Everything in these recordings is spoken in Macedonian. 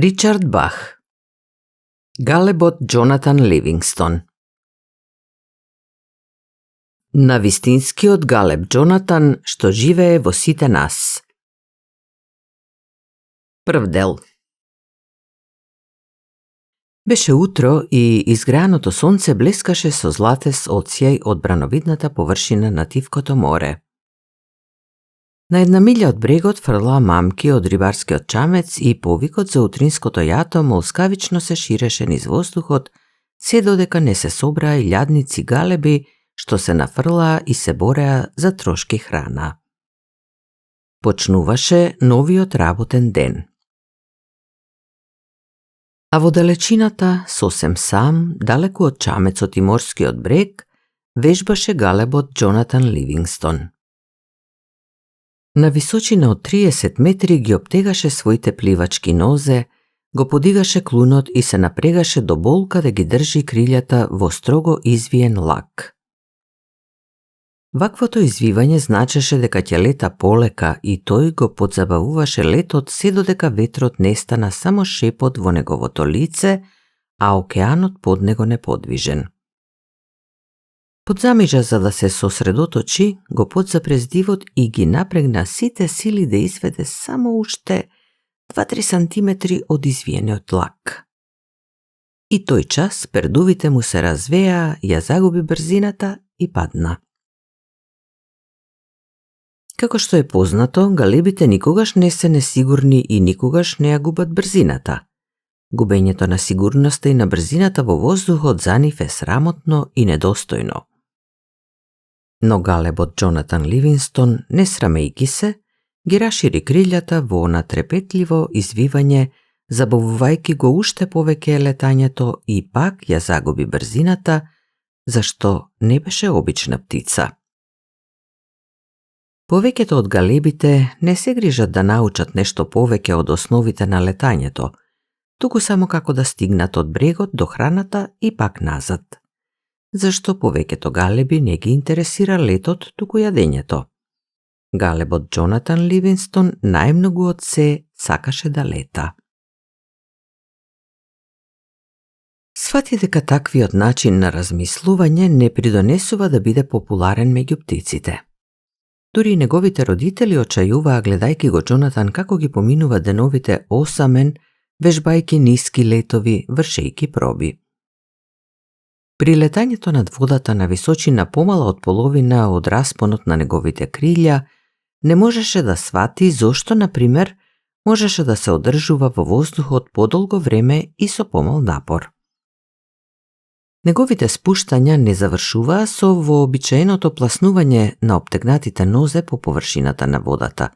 Ричард Бах. Галебот Џонатан Ливингстон. На вистинскиот галеб Џонатан што живее во сите нас. Прв дел. Беше утро и изграното сонце блескаше со златест одсјај од брановидната површина на Тивкото море. На една милја од брегот фрлаа мамки од рибарскиот чамец и повикот за утринското јато молскавично се ширеше низ воздухот, се додека не се собраа илјадници галеби што се нафрлаа и се бореа за трошки храна. Почнуваше новиот работен ден. А во далечината, сосем сам, далеку од чамецот и морскиот брег, вежбаше галебот Џонатан Ливингстон. На височина од 30 метри ги обтегаше своите пливачки нозе, го подигаше клунот и се напрегаше до болка да ги држи крилјата во строго извиен лак. Ваквото извивање значеше дека ќе лета полека и тој го подзабавуваше летот се додека ветрот не стана само шепот во неговото лице, а океанот под него неподвижен. Подзамижа за да се сосредоточи, го подзапре здивот и ги напрегна сите сили да изведе само уште 2-3 сантиметри од извиениот лак. И тој час пердувите му се развеа, ја загуби брзината и падна. Како што е познато, галебите никогаш не се несигурни и никогаш не ја губат брзината. Губењето на сигурноста и на брзината во воздухот за нив е срамотно и недостојно. Но галебот Џонатан Ливингстон, не срамејки се, ги рашири крилјата во натрепетливо извивање, забавувајќи го уште повеќе летањето и пак ја загуби брзината, зашто не беше обична птица. Повеќето од галебите не се грижат да научат нешто повеќе од основите на летањето, туку само како да стигнат од брегот до храната и пак назад. Зашто повеќето галеби не ги интересира летот, туку јадењето. Галебот Џонатан Ливингстон најмногу од се сакаше да лета. Свати дека таквиот начин на размислување не придонесува да биде популарен меѓу птиците. Дури и неговите родители очајуваа гледајќи го Џонатан како ги поминува деновите осамен, вежбајќи ниски летови, вршејќи проби. При летањето над водата на височина помала од половина од распонот на неговите крилја, не можеше да свати зошто, например, можеше да се одржува во воздухот подолго време и со помал напор. Неговите спуштања не завршуваа со вообичаеното пласнување на обтегнатите нозе по површината на водата,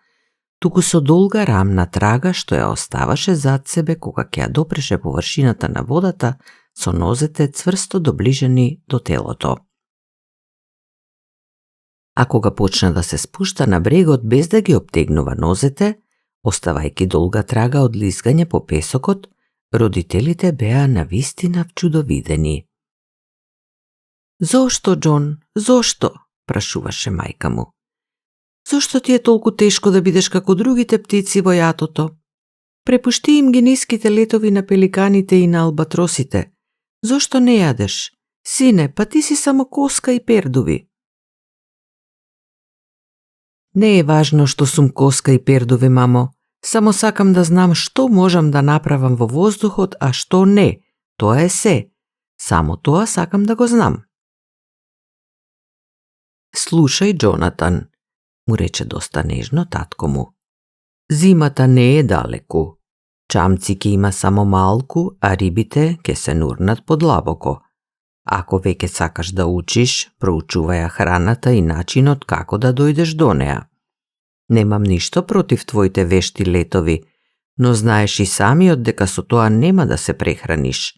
туку со долга рамна трага што ја оставаше зад себе кога ќе ја допреше површината на водата со нозете цврсто доближени до телото. А кога почна да се спушта на брегот без да ги обтегнува нозете, оставајќи долга трага од лизгање по песокот, родителите беа навистина вчудовидени. "Зошто, Џон, зошто?" прашуваше мајка му. "Зошто ти е толку тешко да бидеш како другите птици во јатото? Препушти им ги ниските летови на пеликаните и на албатросите. Зошто не јадеш? Сине, па ти си само коска и пердуви." "Не е важно што сум коска и пердуви, мамо. Само сакам да знам што можам да направам во воздухот, а што не. Тоа е се. Само тоа сакам да го знам." "Слушај, Џонатан," му рече доста нежно татко му. "Зимата не е далеку. Чамци ќе има само малку, а рибите ќе се нурнат подлабоко. Ако веќе сакаш да учиш, проучувај ја храната и начинот како да дојдеш до неа. Немам ништо против твоите вешти летови, но знаеш и самиот дека со тоа нема да се прехраниш.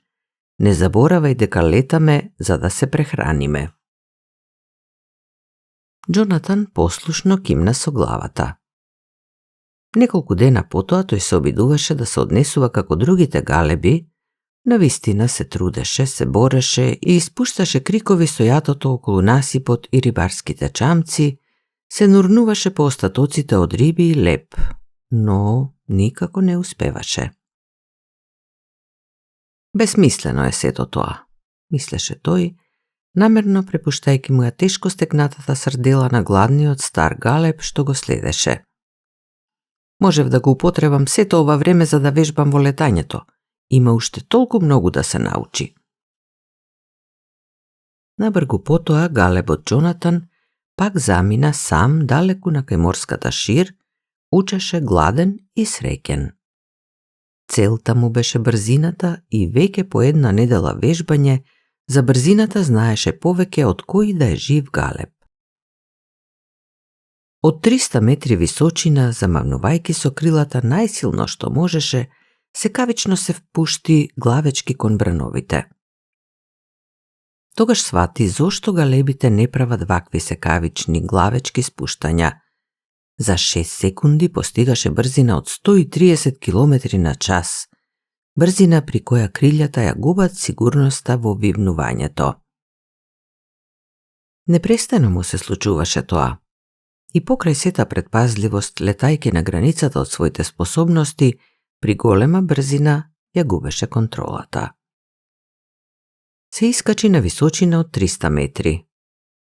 Не заборавај дека летаме за да се прехраниме." Џонатан послушно кимна со главата. Неколку дена потоа тој се обидуваше да се однесува како другите галеби, навистина се трудеше, се бореше и испушташе крикови со јатото околу насипот и рибарските чамци, се нурнуваше по остатоците од риби и леб, но никако не успеваше. Бесмислено е сето тоа, мислеше тој, намерно препуштајќи му ја тешко стекнатата срдела на гладниот стар галеб што го следеше. Можев да го употребам сето ова време за да вежбам во летањето. Има уште толку многу да се научи. Набргу потоа галебот Џонатан пак замина сам далеку на кај морската шир, учеше гладен и среќен. Целта му беше брзината и веќе по една недела вежбање, за брзината знаеше повеќе од кој да е жив галеб. Од 300 метри височина, замавнувајќи со крилата најсилно што можеше, секавично се впушти главечки кон брановите. Тогаш свати зошто галебите не прават вакви секавични главечки спуштања. За 6 секунди постигаше брзина од 130 км на час, брзина при која крилјата ја губат сигурноста во вивнувањето. Непрестано му се случуваше тоа. И покрај сета предпазливост, летајќи на границата од своите способности, при голема брзина ја губеше контролата. Се искачи на височина од 300 метри.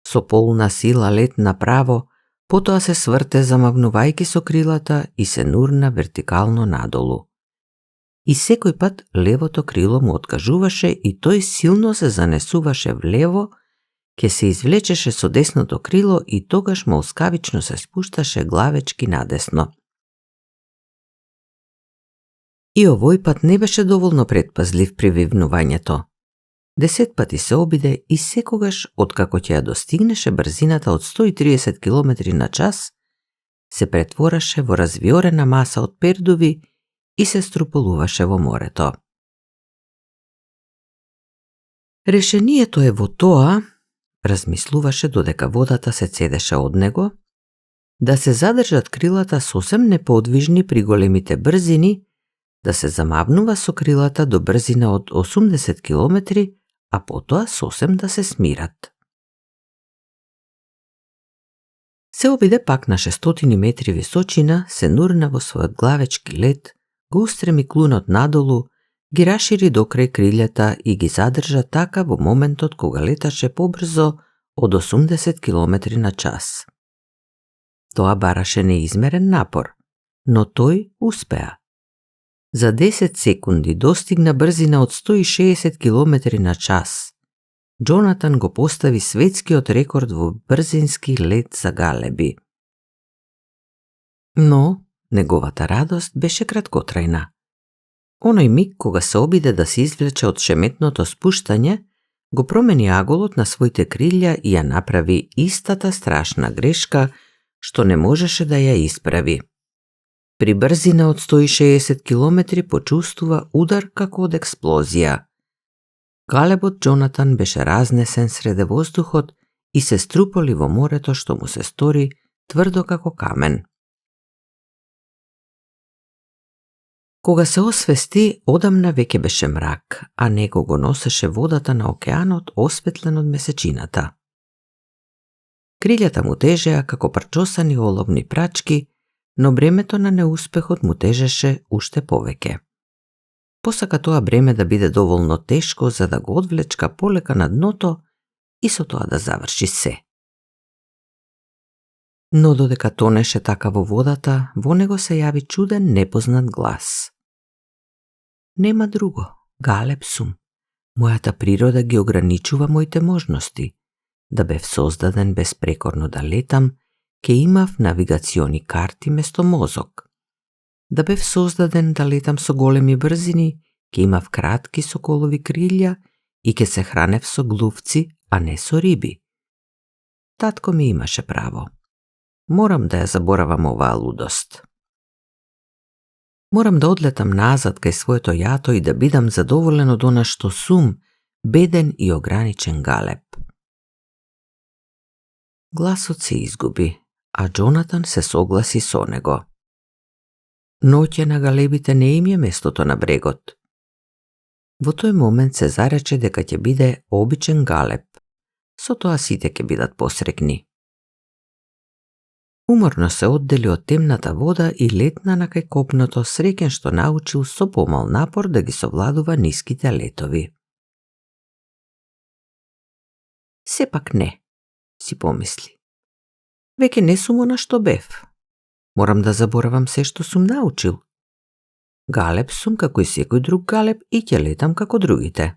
Со полна сила лет направо, потоа се сврте замавнувајќи со крилата и се нурна вертикално надолу. И секој пат левото крило му откажуваше и тој силно се занесуваше влево, ке се извлечеше со десното крило и тогаш молскавично се спушташе главечки надесно. И овој пат не беше доволно предпазлив при вивнувањето. 10 пати се обиде и секогаш, откако ќе ја достигнеше брзината од 130 км на час, се претвораше во развиорена маса од пердуви и се струполуваше во морето. Решението е во тоа, размислуваше додека водата се цедеше од него, да се задржат крилата сосем неподвижни при големите брзини, да се замавнува со крилата до брзина од 80 км, а потоа сосем да се смират. Се обиде пак на 600 метри височина, се нурна во својот главечки лет, го устреми клунот надолу, ги рашири докрај крилјата и ги задржа така во моментот кога леташе побрзо од 80 км на час. Тоа бараше неизмерен напор, но тој успеа. За 10 секунди достигна брзина од 160 км на час. Џонатан го постави светскиот рекорд во брзински лет за галеби. Но неговата радост беше краткотрајна. Оној миг кога се обиде да се извлече од шеметното спуштање, го промени аголот на своите крилја и ја направи истата страшна грешка што не можеше да ја исправи. При брзина од 160 км почувствува удар како од експлозија. Галебот Џонатан беше разнесен среде воздухот и се струполи во морето што му се стори тврдо како камен. Кога се освести, одамна веќе беше мрак, а него го носеше водата на океанот осветлен од месечината. Крилјата му тежеа како прчосани оловни прачки, но бремето на неуспехот му тежеше уште повеќе. Посака тоа бреме да биде доволно тешко за да го одвлечка полека на дното и со тоа да заврши се. Но додека тонеше така во водата, во него се јави чуден непознат глас. Нема друго, галеб сум. Мојата природа ги ограничува моите можности. Да бев создаден безпрекорно да летам, ке имав навигациони карти место мозок. Да бев создаден да летам со големи брзини, ке имав кратки соколови крилја и ке се хранев со глувци, а не со риби. Татко ми имаше право. Морам да ја заборавам оваа лудост. Морам да одлетам назад кај своето јато и да бидам задоволен од она што сум, беден и ограничен галеб. Гласот се изгуби, а Џонатан се согласи со него. Ноќе на галебите не им е местото на брегот. Во тој момент се зарече дека ќе биде обичен галеб. Со тоа сите ќе бидат посрекни. Уморно се оддели од темната вода и летна на кај копното, среќен што научил со помал напор да ги совладува ниските летови. Сепак не, си помисли. Веќе не сум она што бев. Морам да заборавам се што сум научил. Галеб сум како и секој друг галеб и ќе летам како другите.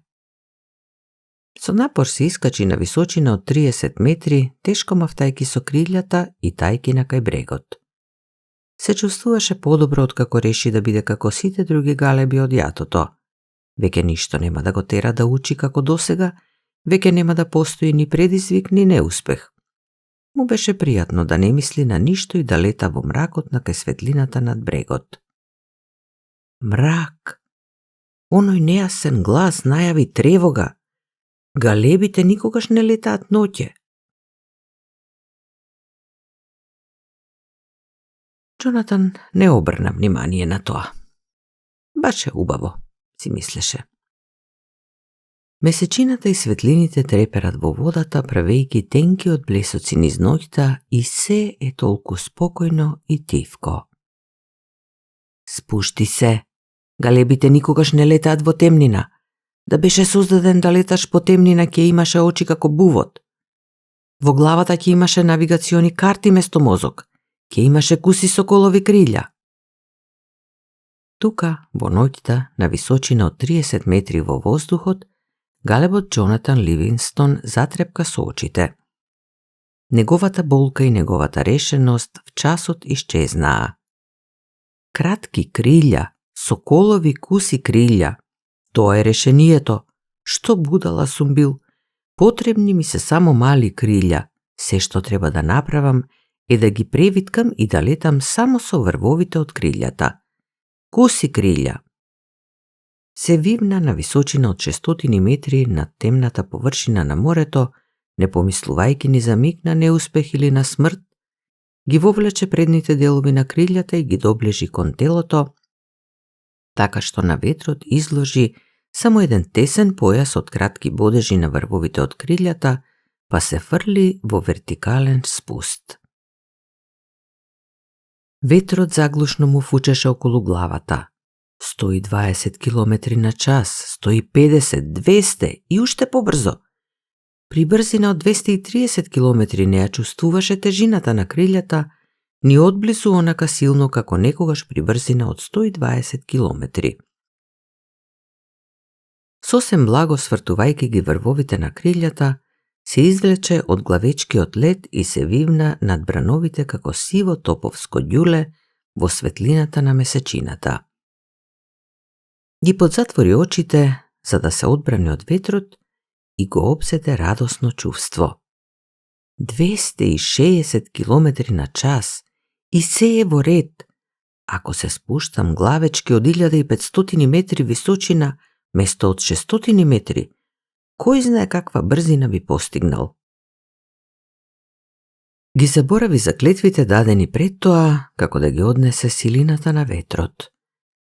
Со напор се искачи на височина од 30 метри, тешко мавтајки со крилјата и тајки на кај брегот. Се чувствуваше подобро откако реши да биде како сите други галеби од јатото. Веќе ништо нема да го тера да учи како досега, веќе нема да постои ни предизвик ни неуспех. Му беше пријатно да не мисли на ништо и да лета во мракот на кај светлината над брегот. Мрак! Оној нејасен глас најави тревога. Галебите никогаш не летаат ноќе. Џонатан не обрна внимание на тоа. Баш е убаво, си мислеше. Месечината и светлините треперат во водата, правејќи тенки од блесоци низ ноќта и се е толку спокојно и тивко. Спушти се. Галебите никогаш не летаат во темнина. Да беше создаден да леташ по темнина, ќе имаше очи како бувот. Во главата ќе имаше навигациони карти место мозок. Ќе имаше куси соколови крилја. Тука, во ноќта, на височина од 30 метри во воздухот, галебот Џонатан Ливингстон затрепка со очите. Неговата болка и неговата решеност в часот исчезнаа. Кратки крилја, соколови куси крилја. Тоа е решението. Што будала сум бил. Потребни ми се само мали крилја. Се што треба да направам е да ги превиткам и да летам само со врвовите од крилјата. Куси крилја. Се вивна на височина од 600 метри над темната површина на морето, не помислувајќи ни за миг на неуспех или на смрт, ги вовлече предните делови на крилјата и ги доближи кон телото, така што на ветрот изложи само еден тесен појас од кратки бодежи на врвовите од крилјата, па се фрли во вертикален спуст. Ветрот заглушно му фучеше околу главата. 120 км на час, 150, 200 и уште побрзо. При брзина од 230 км не ја чувствуваше тежината на крилјата, ни одблизу онака силно како некогаш при брзина од 120 км. Сосем благо свртувајќи ги врвовите на крилјата, се извлече од главечкиот лед и се вивна над брановите како сиво топовско ѓуле во светлината на месечината. Ги подзатвори очите за да се одбрани од ветрот и го обзеде радосно чувство. 260 км на час и се е во ред. Ако се спуштам главечки од 1500 метри височина место од 600 метри, кој знае каква брзина би постигнал. Ги заборави за клетвите дадени пред тоа, како да ги однесе силината на ветрот.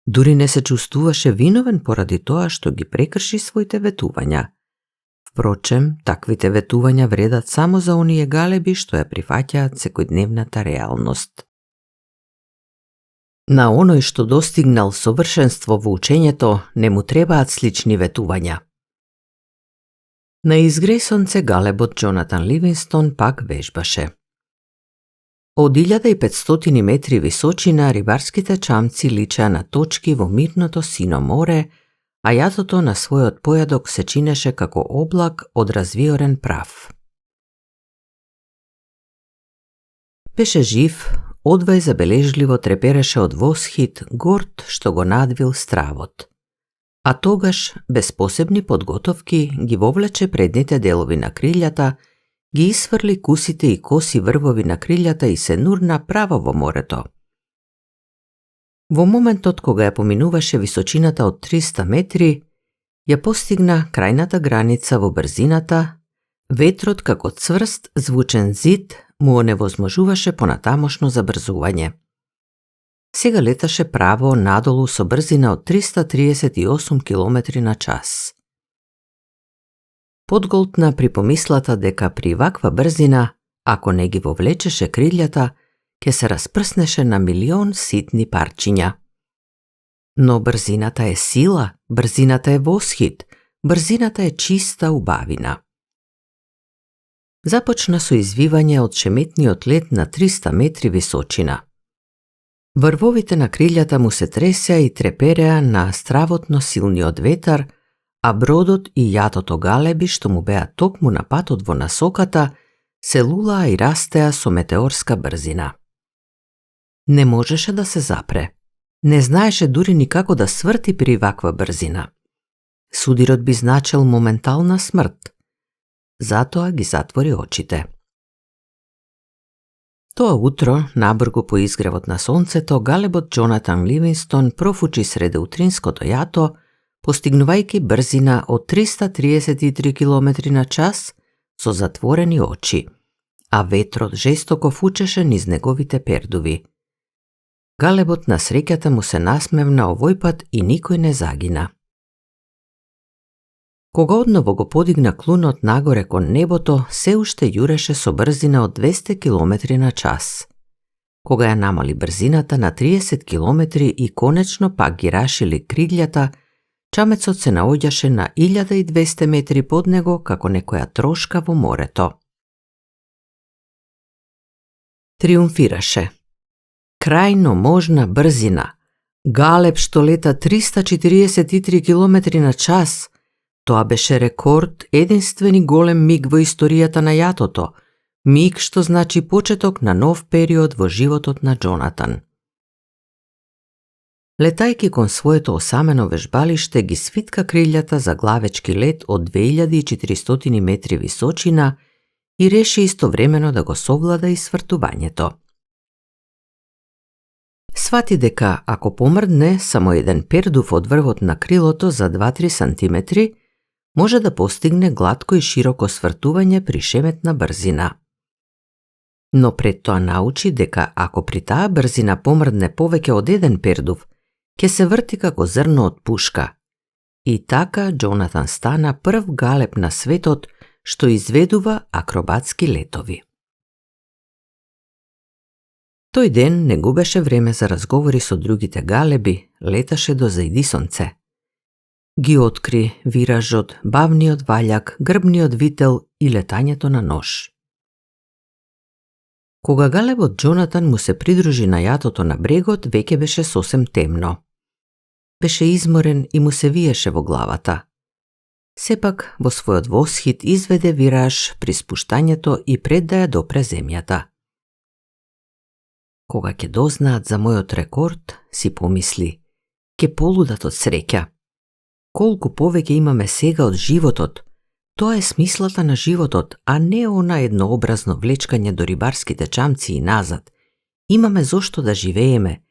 Дури не се чувствуваше виновен поради тоа што ги прекрши своите ветувања. Впрочем, таквите ветувања вредат само за оние галеби што ја прифаќаат секојдневната реалност. На оној што достигнал совршенство во учењето не му требаат слични ветувања. На изгреј сонце галебот Џонатан Ливингстон пак вежбаше. Од 1500 метри височина рибарските чамци личеа на точки во мирното сино море, а јатото на својот појадок се чинеше како облак од развиорен прав. Беше жив, одвај забележливо трепереше од восхит, горд што го надвил стравот. А тогаш, без посебни подготовки, ги вовлече предните делови на крилјата, ги исфрли кусите и коси врвови на крилјата и се нурна право во морето. Во моментот кога ја поминуваше височината од 300 метри, ја постигна крајната граница во брзината, ветрот како цврст звучен зид му оневозможуваше понатамошно забрзување. Сега леташе право надолу со брзина од 338 км на час. Подголтна при помислата дека при ваква брзина, ако не ги вовлечеше крилјата, ќе се распрснеше на милион ситни парчиња. Но брзината е сила, брзината е восхит, брзината е чиста убавина. Започна со извивање од шеметниот лет на 300 метри височина. Врвовите на крилјата му се тресеа и трепереа на стравотно силниот ветар, а бродот и јатото галеби што му беа токму на патот во насоката, се лулаа и растеа со метеорска брзина. Не можеше да се запре. Не знаеше дури ни како да сврти при ваква брзина. Судирот би значел моментална смрт. Затоа ги затвори очите. Тоа утро, набргу по изгревот на сонцето, галебот Џонатан Ливингстон профучи среде утринското јато, постигнувајќи брзина од 333 км на час со затворени очи, а ветрот жестоко фучеше низ неговите пердуви. Галебот на среќата му се насмевна овој пат и никој не загина. Кога одново го подигна клунот нагоре кон небото, се уште јуреше со брзина од 200 км на час. Кога ја намали брзината на 30 км и конечно пак ги рашили крилјата, чамецот се наоѓаше на 1200 метри под него како некоја трошка во морето. Триумфираше. Крајно можна брзина. Галеб што лета 343 км на час. Тоа беше рекорд, единствен и голем миг во историјата на јатото, миг што значи почеток на нов период во животот на Џонатан. Летајки кон своето осамено вежбалиште ги свитка крилјата за главечки лет од 2400 метри височина и реши истовремено да го совлада и свртувањето. Свати дека ако помрдне само еден пердув од врвот на крилото за 2-3 сантиметри, може да постигне глатко и широко свртување при шеметна брзина. Но пред тоа научи дека ако при таа брзина помрдне повеќе од еден пердув, ќе се врти како зрно од пушка. И така Џонатан стана прв галеб на светот што изведува акробатски летови. Тој ден не губеше време за разговори со другите галеби, леташе до зајди сонце. Ги откри виражот, бавниот ваљак, грбниот вител и летањето на нож. Кога галебот Џонатан му се придружи на јатото на брегот, веќе беше сосем темно. Беше изморен и му се виеше во главата. Сепак, во својот восхит изведе вираж при спуштањето и пред да ја допре земјата. Кога ќе дознаат за мојот рекорд, си помисли, ќе полудат од среќа. Колку повеќе имаме сега од животот, тоа е смислата на животот, а не она еднообразно влечкање до рибарските чамци и назад. Имаме зошто да живееме.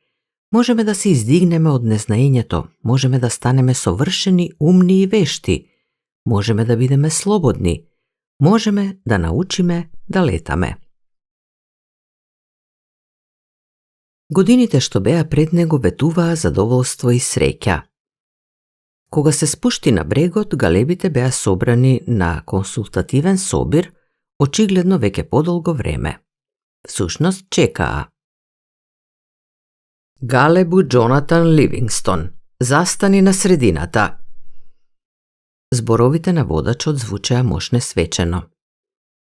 Можеме да се издигнеме од незнаењето, можеме да станеме совршени, умни и вешти, можеме да бидеме слободни, можеме да научиме да летаме. Годините што беа пред него ветуваа задоволство и среќа. Кога се спушти на брегот, галебите беа собрани на консултативен собир, очигледно веќе подолго време. Всушност чекаа. Галебу Џонатан Ливингстон, застани на средината. Зборовите на водачот звучеа мошне свечено.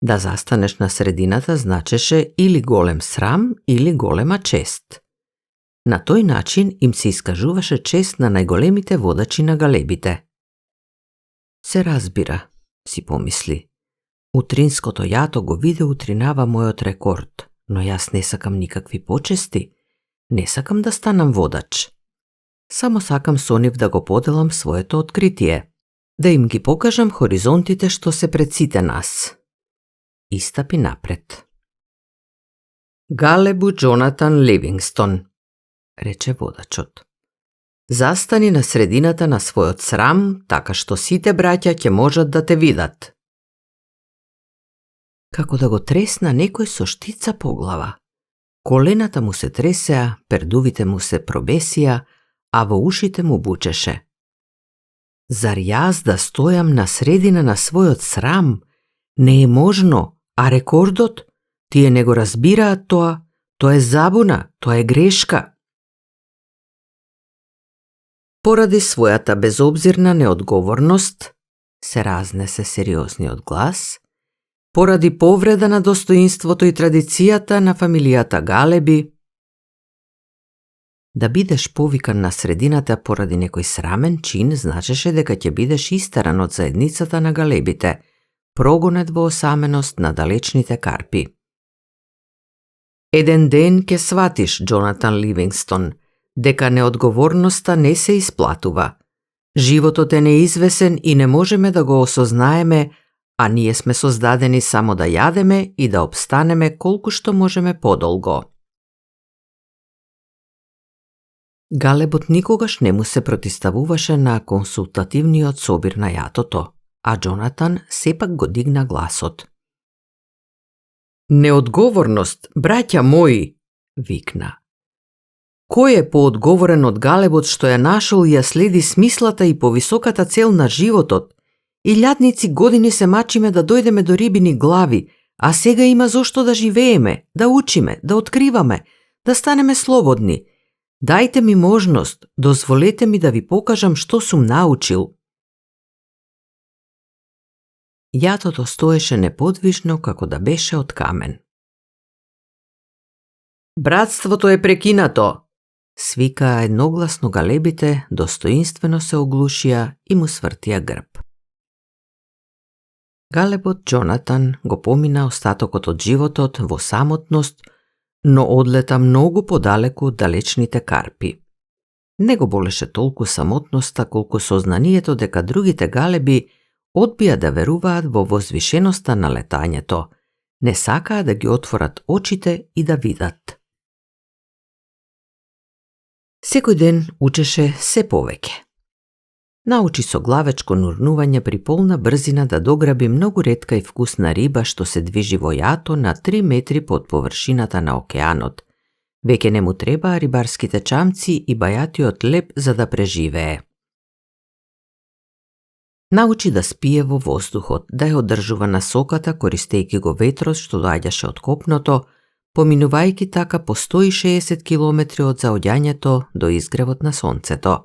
Да застанеш на средината значеше или голем срам, или голема чест. На тој начин им се искажуваше чест на најголемите водачи на галебите. Се разбира, си помисли. Утринското јато го виде утринава мојот рекорд, но јас не сакам никакви почести, не сакам да станам водач. Само сакам со нив да го поделам своето откритие, да им ги покажам хоризонтите што се пред сите нас. И стапи напред. Галебу Џонатан Ливингстон, рече водачот. Застани на средината на својот срам, така што сите браќа ќе можат да те видат. Како да го тресна некој со штица по глава. Колената му се тресеа, пердувите му се пробесија, а во ушите му бучеше. Зар јас да стојам на средина на својот срам? Не е можно, а рекордот? Тие не го разбираат тоа, Тоа е забуна, тоа е грешка. Поради својата безобзирна неодговорност, се разнесе сериозниот глас, поради повреда на достоинството и традицијата на фамилијата Галеби, да бидеш повикан на средината поради некој срамен чин значеше дека ќе бидеш истеран од заедницата на Галебите, прогонет во осаменост на далечните Карпи. Еден ден ќе сватиш, Џонатан Ливингстон, дека неодговорноста не се исплатува. Животот е неизвесен и не можеме да го осознаеме, а ние сме создадени само да јадеме и да обстанеме колку што можеме подолго. Галебот никогаш не му се протиставуваше на консултативниот собир на јатото, а Џонатан сепак го дигна гласот. Неодговорност, браќа мои, викна. Кој е поодговорен од Галебот што ја нашол и ја следи смислата и повисоката цел на животот? Илјадници години се мачиме да дојдеме до рибини глави, а сега има зошто да живееме, да учиме, да откриваме, да станеме слободни. Дајте ми можност, дозволете ми да ви покажам што сум научил. Јатото стоеше неподвижно како да беше од камен. Братството е прекинато, свикаа едногласно Галебите, достоинствено се оглушија и му свртија грб. Галебот Џонатан го помина остатокот од животот во самотност, но одлета многу подалеку од далечните Карпи. Не го болеше толку самотноста колку сознанието дека другите Галеби одбија да веруваат во возвишеноста на летањето, не сакаа да ги отворат очите и да видат. Секој ден учеше се повеќе. Научи со главечко нурнување при полна брзина да дограби многу ретка и вкусна риба што се движи во јато на 3 метри под површината на океанот. Веќе не му требаа рибарските чамци и бајатиот леп за да преживее. Научи да спие во воздухот, да ја одржува насоката користејќи го ветрот што доаѓаше од копното, поминувајќи така по 160 километри од заоѓањето до изгревот на сонцето.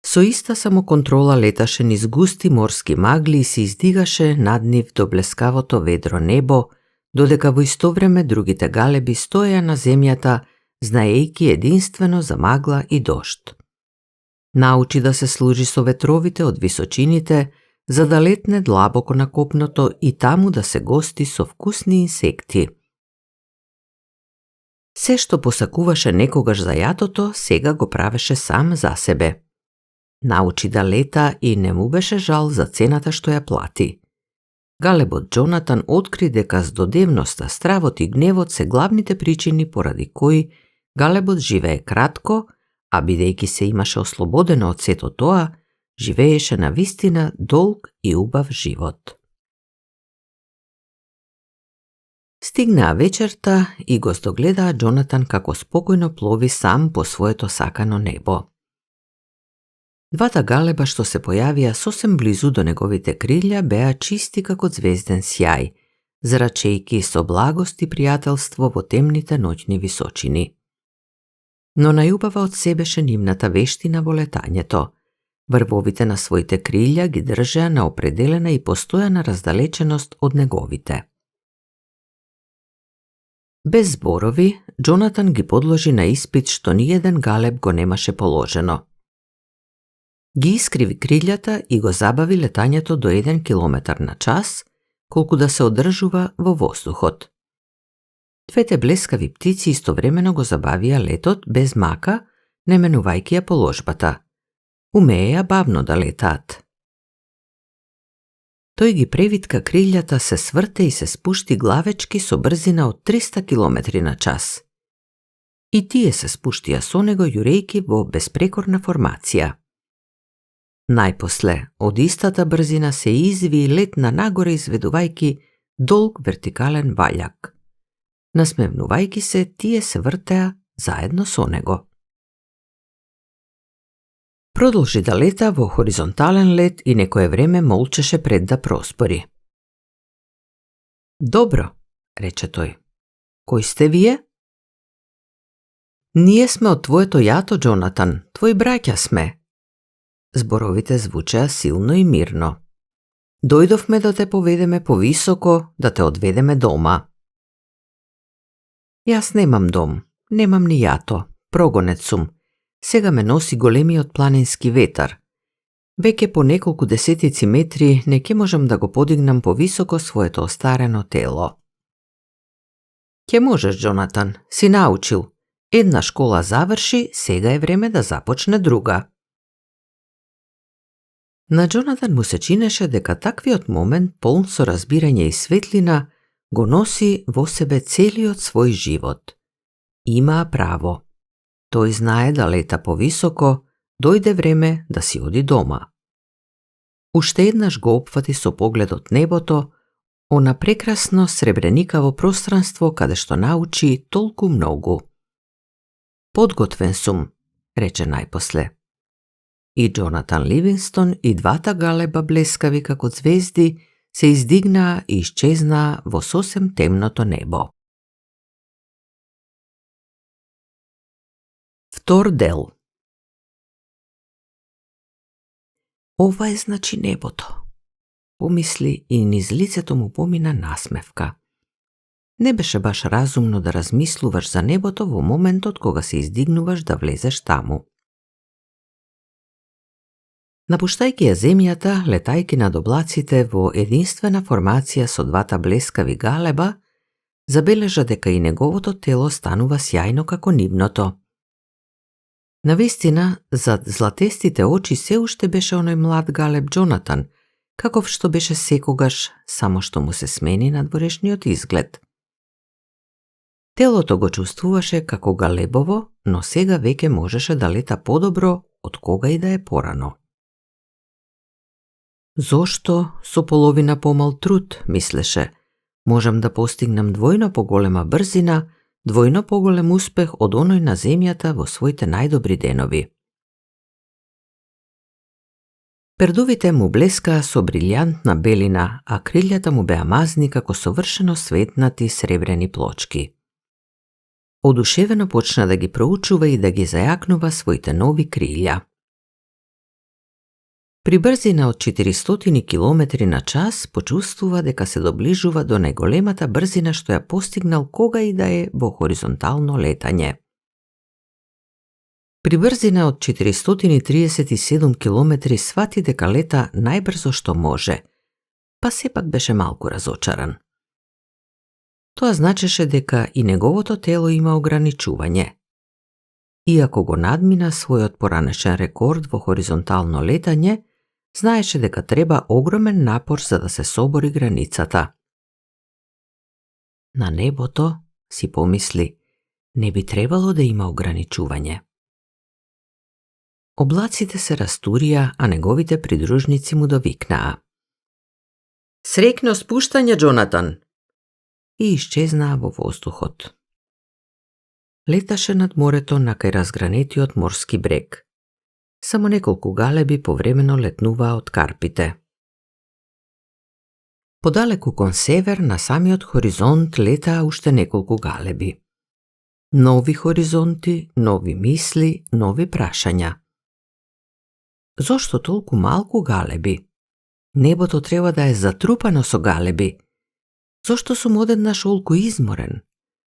Со иста самоконтрола леташе низ густи морски магли и се издигаше над нив до блескавото ведро небо, додека во исто време другите Галеби стоеа на земјата, знаејќи единствено за магла и дожд. Научи да се служи со ветровите од височините, за да летне длабоко на копното и таму да се гости со вкусни инсекти. Се што посакуваше некогаш за јатото, сега го правеше сам за себе. Научи да лета и не му беше жал за цената што ја плати. Галебот Џонатан откри дека здодевноста, стравот и гневот се главните причини поради кои Галебот живее кратко, а бидејќи се имаше ослободено од сето тоа, живееше на вистина долг и убав живот. Стигнаа вечерта и го здогледаа Џонатан како спокојно плови сам по своето сакано небо. Двата галеба што се појавија сосем близу до неговите крилја беа чисти како звезден сјај, зрачејки со благост и пријателство во темните ноќни височини. Но најубава од се беше нивната вештина во летањето. Врвовите на своите крилја ги држеа на определена и постојана раздалеченост од неговите. Без зборови, Џонатан ги подложи на испит што ниеден галеб го немаше положено. Ги искриви крилјата и го забави летањето до 1 километар на час, колку да се одржува во воздухот. Двете блескави птици истовремено го забавија летот без мака, не менувајќи ја положбата. Умееја бавно да летаат. Тој ги превитка крилјата, се сврте и се спушти главечки со брзина од 300 км на час. И тие се спуштија со него јурејки во безпрекорна формација. Најпосле, од истата брзина се изви и летна нагоре изведувајќи долг вертикален ваљак. Насмевнувајќи се, тие се вртеа заедно со него. Продолжи да лета во хоризонтален лет и некое време молчеше пред да проспори. Добро, рече тој. Кој сте вие? Ние сме од твоето јато, Джонатан, твои браќа сме. Зборовите звучеа силно и мирно. Дојдовме да те поведеме повисоко, да те одведеме дома. Јас немам дом, немам ни јато, прогонет сум. Сега ме носи големиот планински ветар. Веќе по неколку десетици метри не ќе можам да го подигнам повисоко своето остарено тело. Ќе можеш, Джонатан, си научил. Една школа заврши, сега е време да започне друга. На Джонатан му се чинеше дека таквиот момент, полн со разбирање и светлина, го носи во себе целиот свој живот. Имаа право. Тој знае да лета повисоко, дојде време да си оди дома. Уште еднаш го опфати со погледот небото, она прекрасно сребреникаво пространство каде што научи толку многу. Подготвен сум, рече најпосле. И Джонатан Ливингстон и двата галеба блескави како звезди се издигнаа и исчезнаа во сосем темното небо. Втор дел. Ова е значи небото, помисли и низ лицето му помина насмевка. Не беше баш разумно да размислуваш за небото во моментот кога се издигнуваш да влезеш таму. Напуштајќи ја земјата, летајќи над облаците во единствена формација со двата блескави галеба, забележа дека и неговото тело станува сјајно како нивното. Навистина, зад златестите очи се уште беше оној млад галеб Джонатан, каков што беше секогаш, само што му се смени надворешниот изглед. Телото го чувствуваше како галебово, но сега веќе можеше да лета подобро од кога и да е порано. Зошто со половина помал труд, мислеше, можам да постигнам двојно поголема брзина, двојно поголем успех од оној на земјата во своите најдобри денови. Пердувите му блескаа со брилјантна белина, а крилјата му беа мазни како совршено светнати сребрени плочки. Одушевено почна да ги проучува и да ги зајакнува своите нови крилја. При брзина од 400 км на час почувствува дека се доближува до најголемата брзина што ја постигнал кога и да е во хоризонтално летање. При брзина од 437 км свати дека лета најбрзо што може, па сепак беше малку разочаран. Тоа значеше дека и неговото тело има ограничување. Иако го надмина својот поранешен рекорд во хоризонтално летање, знаеше дека треба огромен напор за да се собори границата. На небото, си помисли, не би требало да има ограничување. Облаците се растурија, а неговите придружници му довикнаа. Среќно спуштање, Джонатан! И исчезнаа во воздухот. Леташе над морето накај разгранетиот морски брег. Само неколку галеби повремено летнуваа од карпите. Подалеку кон север, на самиот хоризонт, летаа уште неколку галеби. Нови хоризонти, нови мисли, нови прашања. Зошто толку малку галеби? Небото треба да е затрупано со галеби. Зошто сум одеднаш олку изморен?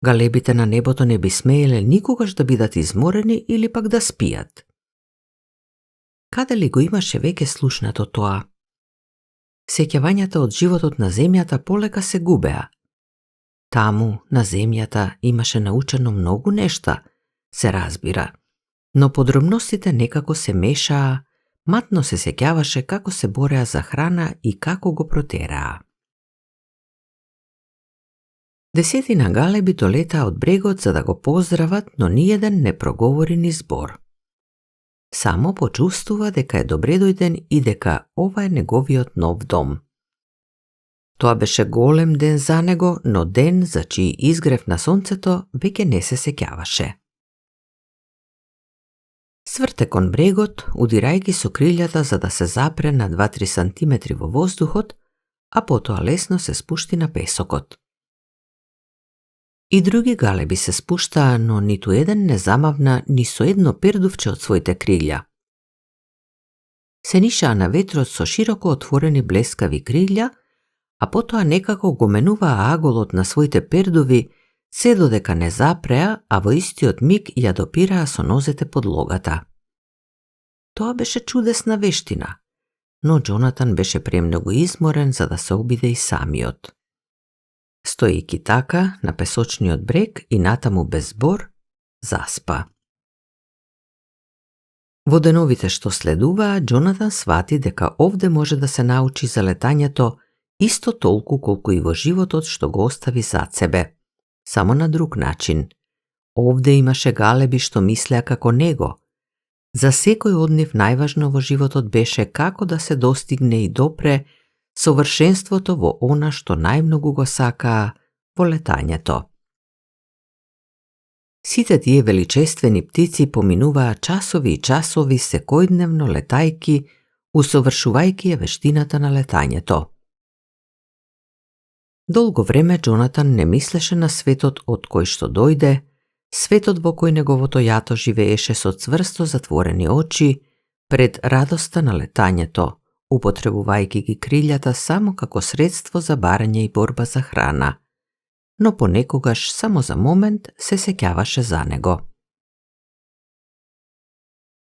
Галебите на небото не би смееле никогаш да бидат изморени или пак да спијат. Каде ли го имаше веќе слушнато тоа? Сеќавањата од животот на земјата полека се губеа. Таму, на земјата, имаше научено многу нешта, се разбира, но подробностите некако се мешаа, матно се сеќаваше како се бореа за храна и како го протераа. Десетина галеби долетаа од брегот за да го поздрават, но ниеден не проговори ни збор. Само почувствува дека е добре дојден и дека ова е неговиот нов дом. Тоа беше голем ден за него, но ден за чиј изгрев на сонцето веќе не се сеќаваше. Сврте кон брегот, удирајќи со крилјата за да се запре на 2-3 сантиметри во воздухот, а потоа лесно се спушти на песокот. И други галеби се спуштаа, но ниту еден не замавна ни со едно пердувче од своите крилја. Се нишаа на ветрот со широко отворени блескави крилја, а потоа некако го менуваа аголот на своите пердуви, се додека не запреа, а во истиот миг ја допираа со нозете подлогата. Тоа беше чудесна вештина, но Џонатан беше премногу изморен за да се обиде и самиот. Стоејќи така на песочниот брег и натаму без збор, заспа. Во деновите што следуваа, Џонатан свати дека овде може да се научи за летањето исто толку колку и во животот што го остави зад себе, само на друг начин. Овде имаше галеби што мислеа како него. За секој од нив најважно во животот беше како да се достигне и допре совршенството во она што најмногу го сакаа, во летањето. Сите тие величествени птици поминуваа часови и часови секојдневно летајки, усовршувајќи ја вештината на летањето. Долго време Џонатан не мислеше на светот од кој што дојде, светот во кој неговото јато живееше со цврсто затворени очи, пред радоста на летањето, употребувајќи ги крилјата само како средство за барање и борба за храна, но понекогаш само за момент се сеќаваше за него.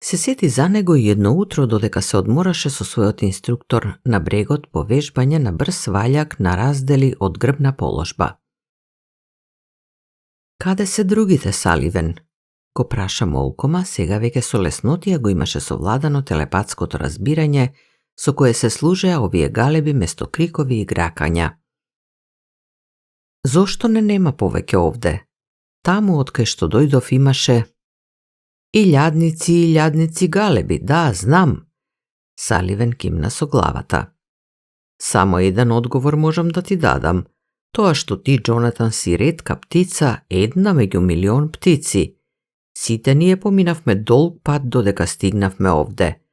Се сети за него и едно утро додека се одмораше со својот инструктор на брегот по вежбање на брз ваљак на раздели од грбна положба. Каде се другите, Саливен? Го праша Молкома, сега веќе со леснотија го имаше совладано телепатското разбирање со кое се служеа овие галеби место крикови и гракања. Зошто не нема повеќе овде? Таму од кај што дојдов имаше илјадници галеби, да, знам. Саливен кимна со главата. Само еден одговор можам да ти дадам. Тоа што ти, Џонатан, си ретка птица, една меѓу милион птици. Сите ние поминавме долг пат додека стигнавме овде.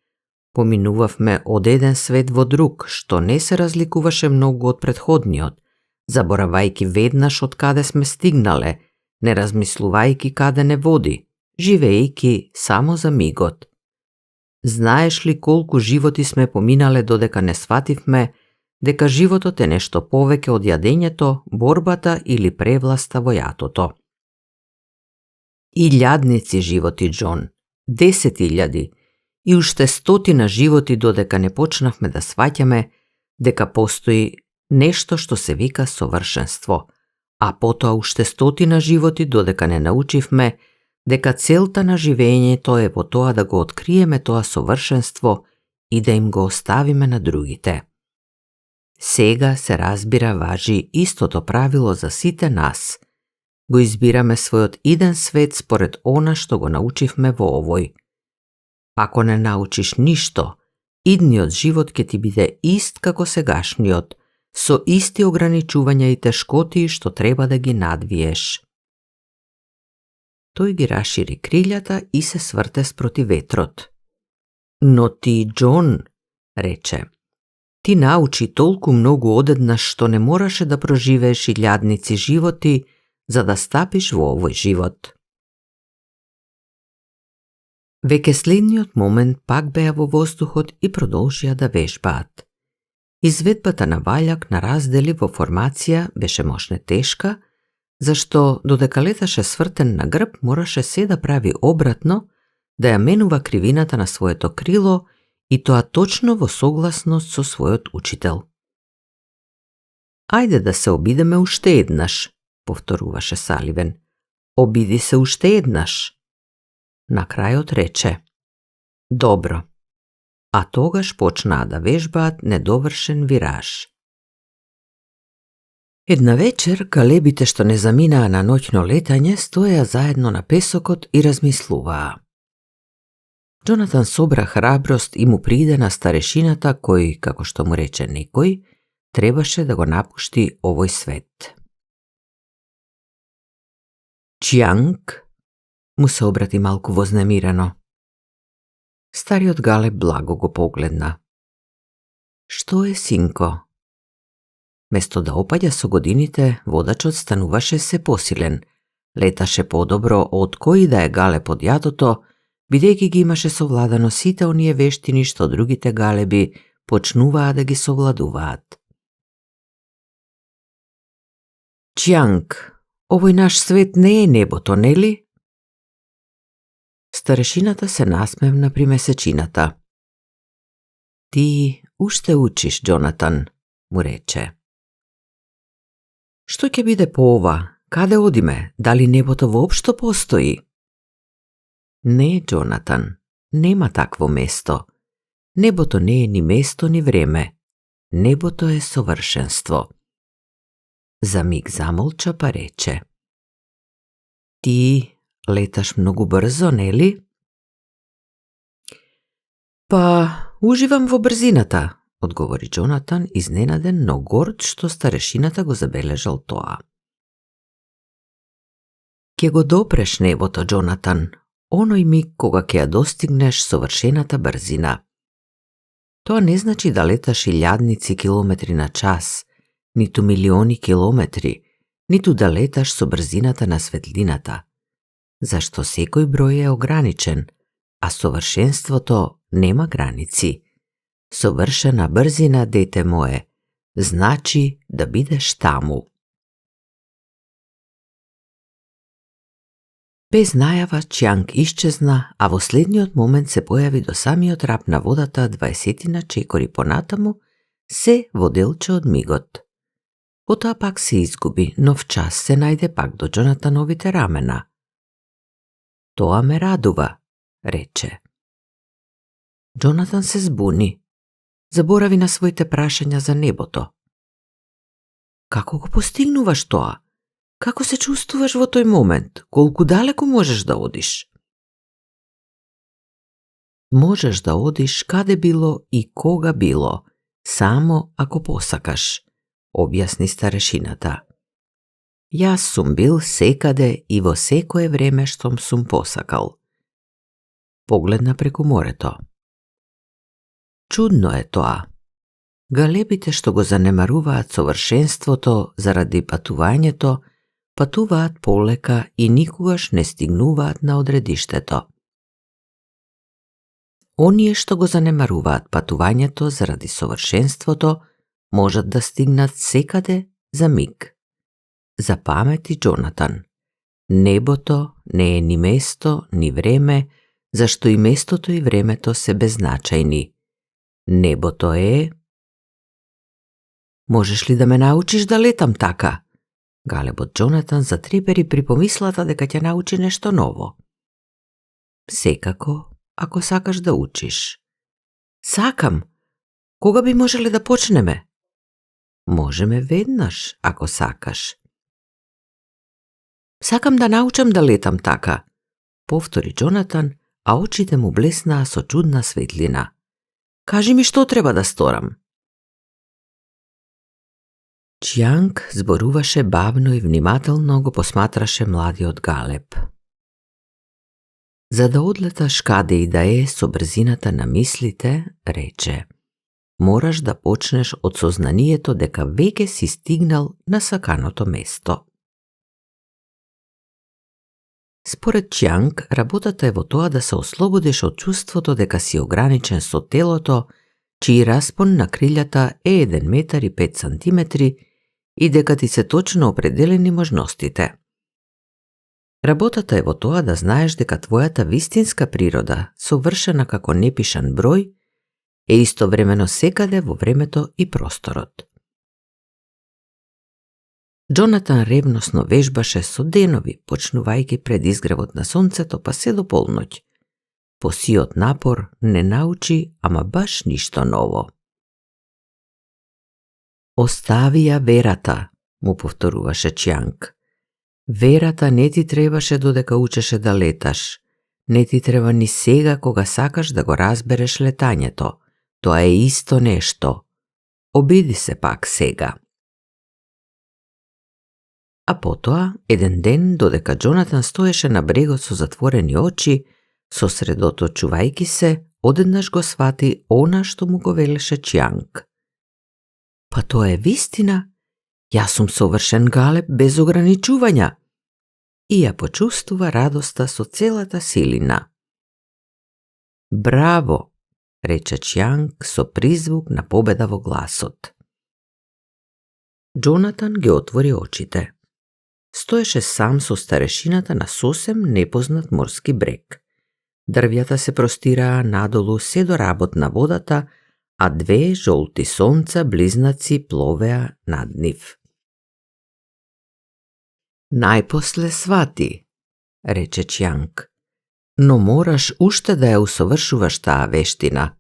Поминувавме од еден свет во друг, што не се разликуваше многу од претходниот, заборавајќи веднаш од каде сме стигнале, не размислувајќи каде не води, живејќи само за мигот. Знаеш ли колку животи сме поминале додека не свативме дека животот е нешто повеќе од јадењето, борбата или превласта во јатото? Илјадници животи, Џон, 10.000 и уште 100 животи додека не почнавме да сваќаме дека постои нешто што се вика совршенство, а потоа уште 100 животи додека не научивме дека целта на живењето е во тоа да го откриеме тоа совршенство и да им го оставиме на другите. Сега се разбира важи истото правило за сите нас. Го избираме својот иден свет според она што го научивме во овој. Ако не научиш ништо, идниот живот ќе ти биде ист како сегашниот, со исти ограничувања и тешкоти што треба да ги надвиеш. Тој ги расшири крилјата и се сврте спроти ветрот. Но ти, Џон, рече, ти научи толку многу одеднаш што не мораше да проживееш илјадници животи за да стапиш во овој живот. Веќе следниот момент пак беа во воздухот и продолжија да вежбаат. Изведбата на ваљак на раздели во формација беше мошне тешка, зашто додека леташе свртен на грб мораше се да прави обратно, да ја менува кривината на своето крило и тоа точно во согласност со својот учител. Ајде да се обидеме уште еднаш, повторуваше Саливен. Обиди се уште еднаш. На крајот рече, добро. А тогаш почнаа да вежбаат недовршен вираж. Една вечер, галебите што не заминаа на ноќно летање стоеа заедно на песокот и размислуваа. Џонатан собра храброст и му приде на старешината кој, како што му рече некој, требаше да го напушти овој свет. Џјанг му се обрати малку вознемирено. Стариот галеб благо го погледна. Што е, синко? Место да опаѓа со годините, водачот стануваше се посилен, леташе подобро од кој да е галеб од јатото, бидејќи ги имаше совладано сите оние вештини што другите галеби почнуваа да ги совладуваат. Чјанг, овој наш свет не е небото, нели? Старешината се насмевна при месечината. Ти уште учиш, Џонатан, му рече. Што ќе биде по ова? Каде одиме? Дали небото воопшто постои? Не, Џонатан, нема такво место. Небото не е ни место, ни време. Небото е совршенство. За миг замолча па рече. Ти леташ многу брзо, нели? Па, уживам во брзината, одговори Џонатан, изненаден, но горд што старешината го забележал тоа. Ке го допреш небото, Џонатан, оној миг кога ќе ја достигнеш совршената брзина. Тоа не значи да леташ илјадници километри на час, ниту милиони километри, ниту да леташ со брзината на светлината, зашто секој број е ограничен, а совршенството нема граници. Совршена брзина, дете мое, значи да бидеш таму. Без најава Чјанг исчезна, а во следниот момент се појави до самиот рап на водата 20 чекори понатаму, се во делче од мигот. Потоа пак се изгуби, но в час се најде пак до Џонатановите рамена. Тоа ме радува, рече. Џонатан се збуни. Заборави на своите прашања за небото. Како го постигнуваш тоа? Како се чувствуваш во тој момент? Колку далеку можеш да одиш? Можеш да одиш каде било и кога било, само ако посакаш, објасни старешината. Јас сум бил секаде и во секое време што сум посакал. Погледна преку морето. Чудно е тоа. Галебите што го занемаруваат совршенството заради патувањето, патуваат полека и никогаш не стигнуваат на одредиштето. Оние што го занемаруваат патувањето заради совршенството, можат да стигнат секаде за миг. Запамети, Џонатан, небото не е ни место, ни време, зашто и местото и времето се беззначајни. Небото е... Можеш ли да ме научиш да летам така? Галебот Џонатан затрепери при помислата дека ќе научи нешто ново. Секако, ако сакаш да учиш. Сакам. Кога би можеле да почнеме? Можеме веднаш, ако сакаш. Сакам да научам да летам така, повтори Џонатан, а очите му блеснаа со чудна светлина. Кажи ми што треба да сторам. Чјанг зборуваше бавно и внимателно го посматраше младиот галеб. За да одлеташ каде и да е со брзината на мислите, рече, мораш да почнеш од сознанието дека веќе си стигнал на саканото место. Според Чјанг, работата е во тоа да се ослободиш од чувството дека си ограничен со телото, чиј распон на крилјата е 1 метар и 5 сантиметри и дека ти се точно определени можностите. Работата е во тоа да знаеш дека твојата вистинска природа, совршена како непишан број, е истовремено секаде во времето и просторот. Џонатан ревносно вежбаше со денови, почнувајќи пред изгревот на сонцето па се до полноќ. По сиот напор не научи, ама баш ништо ново. Остави ја верата, му повторуваше Чјанг. Верата не ти требаше додека учеше да леташ. Не ти треба ни сега кога сакаш да го разбереш летањето. Тоа е исто нешто. Обиди се пак сега. А потоа, еден ден, додека Џонатан стоеше на брегот со затворени очи, сосредоточувајќи се, одеднаш го свати она што му го велеше Чјанг. Па тоа е вистина, Јас сум совршен галеб без ограничувања. И ја почувствува радоста со целата силина. Браво, рече Чијанг со призвук на победа во гласот. Џонатан ги отвори очите. Стоеше сам со старешината на сосем непознат морски брег. Дрвјата се простираа надолу се до работ на водата, а две жолти сонца близнаци пловеа над нив. Најпосле свати, рече Чијанг, но мораш уште да ја усовршуваш таа вештина.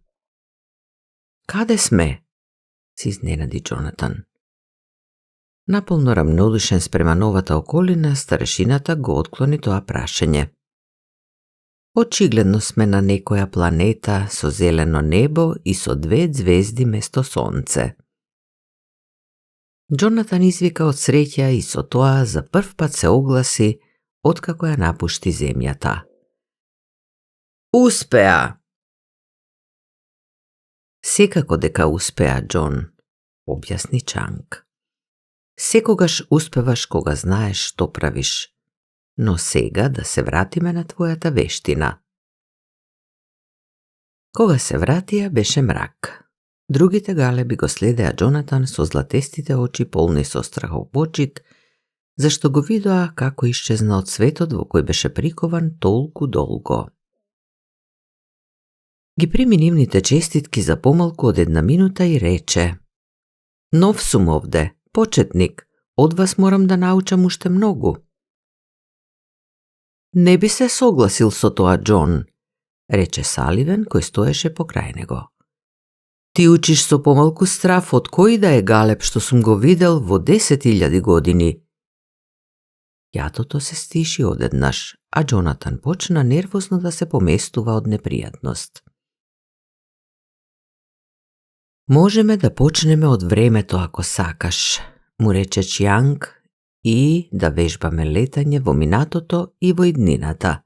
Каде сме? Се изненади Џонатан. Наполно рамнодушен спрема новата околина, старешината го отклони тоа прашање. Очигледно сме на некоја планета со зелено небо и со две звезди место сонце. Џонатан извика од среќа и со тоа за прв пат се огласи откако ја напушти земјата. Успеа! Секако дека успеа, Џон, објасни Чијанг. Секогаш успеваш кога знаеш што правиш, но сега да се вратиме на твојата вештина. Кога се вратија, беше мрак. Другите галеби го следеа Џонатан со златестите очи полни со страхопочит, зашто го видоа како исчезна од светот во кој беше прикован толку долго. Ги прими нивните честитки за помалку од една минута и рече: Нов сум овде, почетник, од вас морам да научам уште многу. Не би се согласил со тоа, Џон, рече Саливен кој стоеше покрај него. Ти учиш со помалку страф од кој да е галеб што сум го видел во 10.000 години. Јатото се стиши одеднаш, а Џонатан почна нервозно да се поместува од непријатност. Можеме да почнеме од времето ако сакаш, му рече Чијанг, и да вежбаме летање во минатото и во иднината.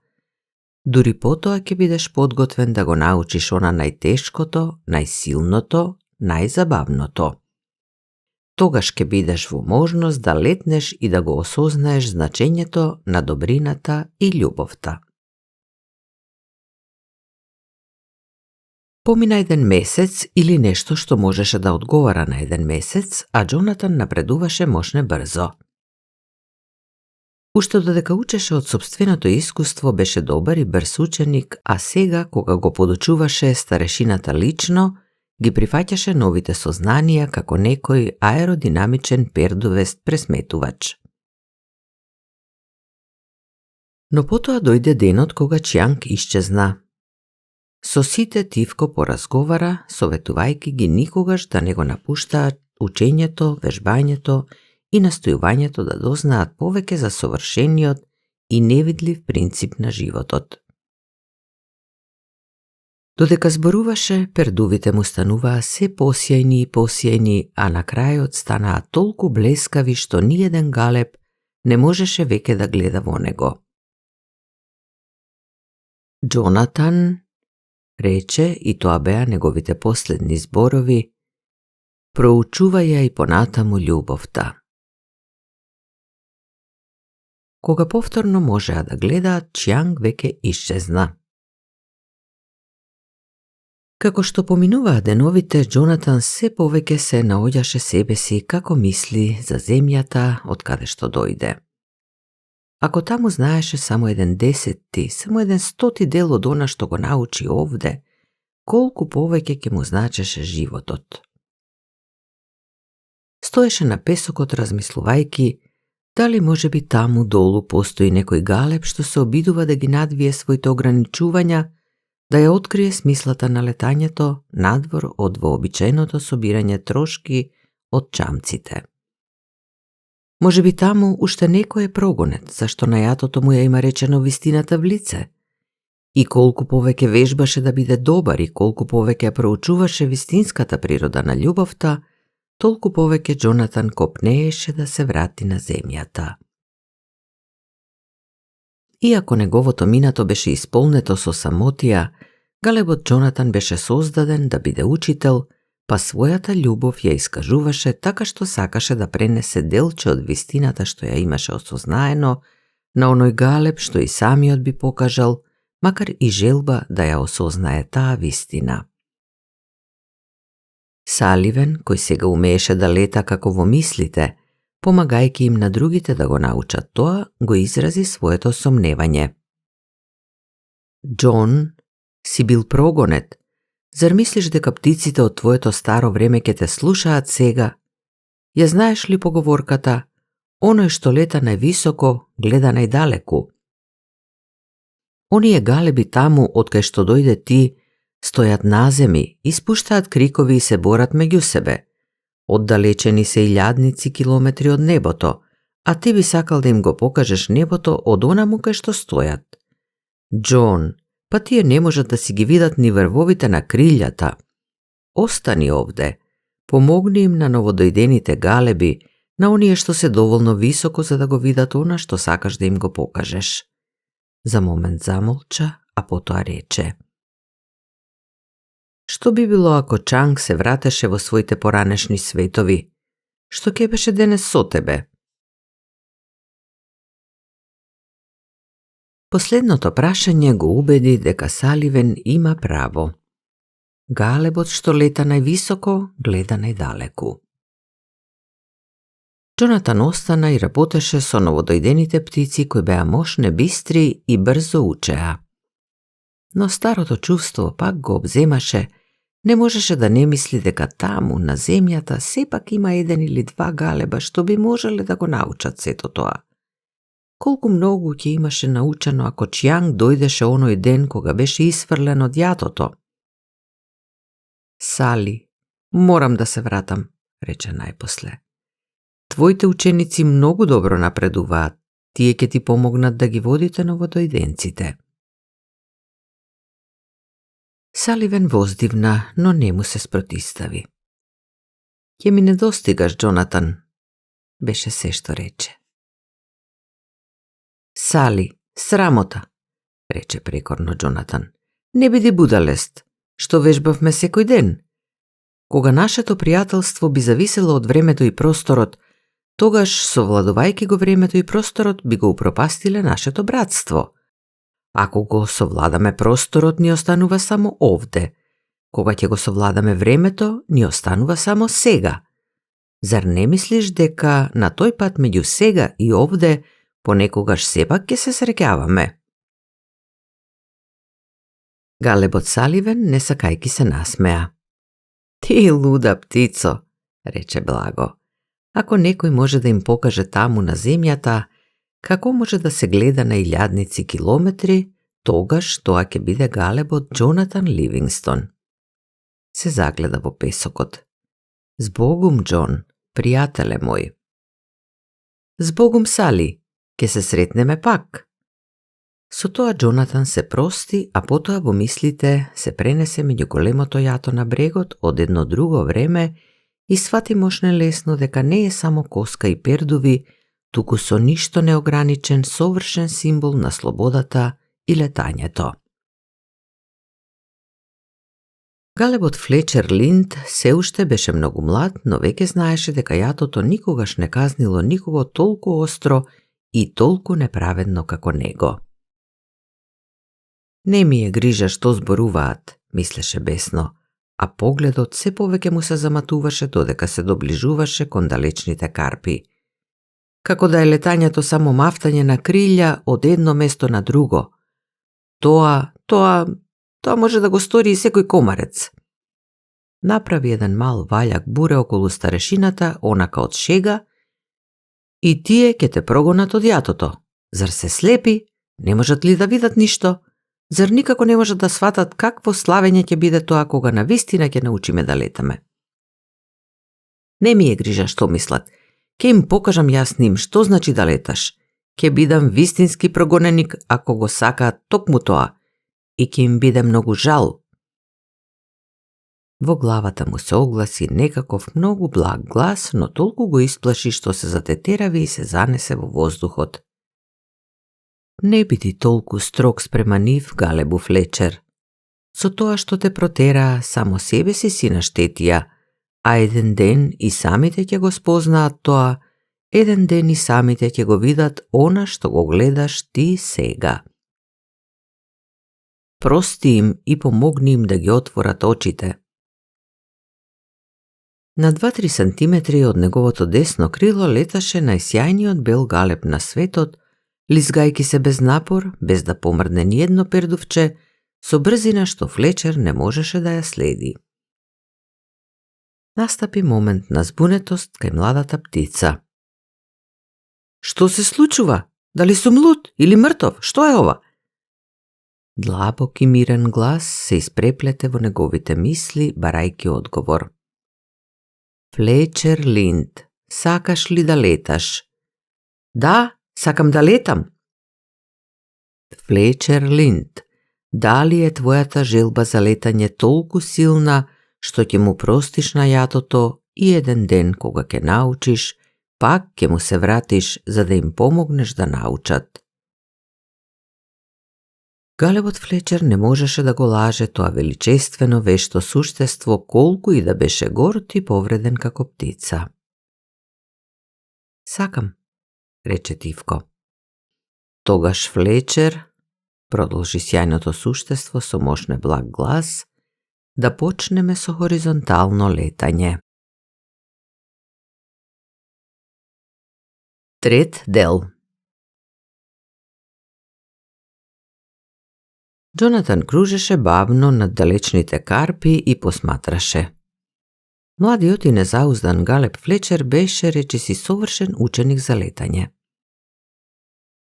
Дури потоа ќе бидеш подготвен да го научиш она најтешкото, најсилното, најзабавното. Тогаш ќе бидеш во можност да летнеш и да го осознаеш значењето на добрината и љубовта. Помина еден месец или нешто што можеше да одговара на еден месец, а Џонатан напредуваше можне брзо. Уште додека учеше од сопственото искуство беше добар и брз ученик, а сега, кога го подучуваше старешината лично, ги прифаќаше новите сознанија како некој аеродинамичен пердовест пресметувач. Но потоа дојде денот кога Чијанг исчезна. Со сите Тивко поразговара, советувајќи ги никогаш да не го напуштаат учењето, вежбањето и настојувањето да дознаат повеќе за совршениот и невидлив принцип на животот. Додека зборуваше, пердувите му стануваа се посјајни и посјајни, а на крајот станаа толку блескави што ниеден галеб не можеше веќе да гледа во него. Џонатан, рече, и тоа беа неговите последни зборови, проучувај ја и понатаму љубовта. Кога повторно можеа да гледаат, Чијанг веќе исчезна. Како што поминуваа деновите, Џонатан се повеќе се наоѓаше себе си како мисли за земјата од каде што дојде. Ако таму знаеше само 1/10, само 1/100 дел од она што го научи овде, колку повеќе ќе му значеше животот. Стоеше на песокот размислувајќи дали може би таму долу постои некој галеб што се обидува да ги надвие своите ограничувања, да ја открие смислата на летањето надвор од вообичаеното собирање трошки од чамците. Може би таму уште некој е прогонет, зашто на јатото му ја има речено вистината в лице. И колку повеќе вежбаше да биде добар и колку повеќе проучуваше вистинската природа на љубовта, толку повеќе Џонатан копнееше да се врати на земјата. Иако неговото минато беше исполнето со самотија, галебот Џонатан беше создаден да биде учител, па својата љубов ја искажуваше така што сакаше да пренесе делче од вистината што ја имаше осознаено на оној галеб што и самиот би покажал, макар и желба да ја осознае таа вистина. Саливен, кој сега умееше да лета како во мислите, помагајќи им на другите да го научат тоа, го изрази своето сомневање. Џон, си бил прогонет. Зар мислиш дека птиците од твоето старо време ќе те слушаат сега? Ја знаеш ли поговорката: оној што лета највисоко, гледа најдалеку? Оние галеби таму, од кај што дојде ти, стојат наземи, испуштаат крикови и се борат меѓу себе. Оддалечени се илјадници километри од небото, а ти би сакал да им го покажеш небото од онаму кај што стојат. Џон, па тие не можат да си ги видат ни врвовите на крилјата. Остани овде, помогни им на новодојдените галеби, на оние што се доволно високо за да го видат она што сакаш да им го покажеш. За момент замолча, а потоа рече: што би било ако Чанг се вратеше во своите поранешни светови? Што ќе беше денес со тебе? Последното прашање го убеди дека Саливен има право. Галебот што лета највисоко, гледа најдалеку. Џонатан остана и работеше со новодојдените птици кои беа мошне, бистри и брзо учеа. Но старото чувство пак го обземаше, не можеше да не мисли дека таму, на земјата, сепак има еден или два галеба што би можеле да го научат сето тоа. Колку многу ќе имаше научено ако Чјанг дојдеше оној ден кога беше исфрлен од јатото. Сали, морам да се вратам, рече најпосле. Твоите ученици многу добро напредуваат, тие ќе ти помогнат да ги водите новодојденците. Саливен воздивна, но не му се спротистави. Ќе ми недостигаш, Џонатан, беше се што рече. Сали, срамота, рече прекорно Џонатан. Не биди будалест, што вежбавме секој ден. Кога нашето пријателство би зависело од времето и просторот, тогаш, совладувајќи го времето и просторот, би го упропастиле нашето братство. Ако го совладаме просторот, ни останува само овде. Кога ќе го совладаме времето, ни останува само сега. Зар не мислиш дека на тој пат меѓу сега и овде понекогаш сепак ќе се среќаваме? Галебот Саливен не сакајки се насмеа. Ти луда птицо, рече благо. Ако некој може да им покаже таму на земјата како може да се гледа на илјадници километри, тогаш тоа ќе биде галебот Џонатан Ливингстон. Се загледа во песокот. Збогум, Џон, пријателе мој. Збогум, Сали, ќе се сретнеме пак. Со тоа Џонатан се прости, а потоа во мислите се пренесе меѓу големото јато на брегот од едно друго време и свати мошне лесно дека не е само коска и пердуви, туку со ништо неограничен совршен символ на слободата и летањето. Галебот Флечер Линд се уште беше многу млад, но веќе знаеше дека јатото никогаш не казнило никого толку остро и толку неправедно како него. Не ми е грижа што зборуваат, мислеше бесно, а погледот се повеќе му се заматуваше додека се доближуваше кон далечните карпи. Како да е летањето само мафтање на крилја од едно место на друго. Тоа може да го стори и секој комарец. Направи еден мал ваљак буре околу старешината, онака од шега, и тие ќе те прогонат од јатото. Зар се слепи? Не можат ли да видат ништо? Зар никако не можат да сватат какво славење ќе биде тоа кога навистина ќе научиме да летаме? Не ми е грижа што мислат. Ке им покажам јас ним што значи да леташ. Ке бидам вистински прогоненик ако го сакаат токму тоа. И ке им биде многу жал. Во главата му се огласи некаков многу благ глас, но толку го исплаши што се затетерави и се занесе во воздухот. Не биди толку строг спрема нив, Галебу Флечер. Со тоа што те протера, само себе си наштетија, а еден ден и самите ќе го спознаат тоа, еден ден и самите ќе го видат она што го гледаш ти сега. Прости им и помогни им да ги отворат очите. На 2-3 сантиметри од неговото десно крило леташе најсјајниот бел галеб на светот, лизгајки се без напор, без да помрдне ни едно пердувче, со брзина што Флечер не можеше да ја следи. Настапи момент на збунетост кај младата птица. Што се случува? Дали сум луд или мртов? Што е ова? Длабок и мирен глас се испреплете во неговите мисли, барајки одговор. Флечер Линд, сакаш ли да леташ? Да, сакам да летам. Флечер Линд, дали е твојата желба за летање толку силна што ќе му простиш на јатото и еден ден кога ќе научиш, пак ќе му се вратиш за да им помогнеш да научат? Галебот Флечер не можеше да го лаже тоа величествено вешто суштество колку и да беше горд и повреден како птица. Сакам, рече тивко. Тогаш Флечер, продолжи сјајното суштество со мощне благ глас, да почнеме со хоризонтално летање. Трет дел. Џонатан кружеше бавно над далечните карпи и посматраше. Младиот и незауздан галеб Флечер беше речиси совршен ученик за летање.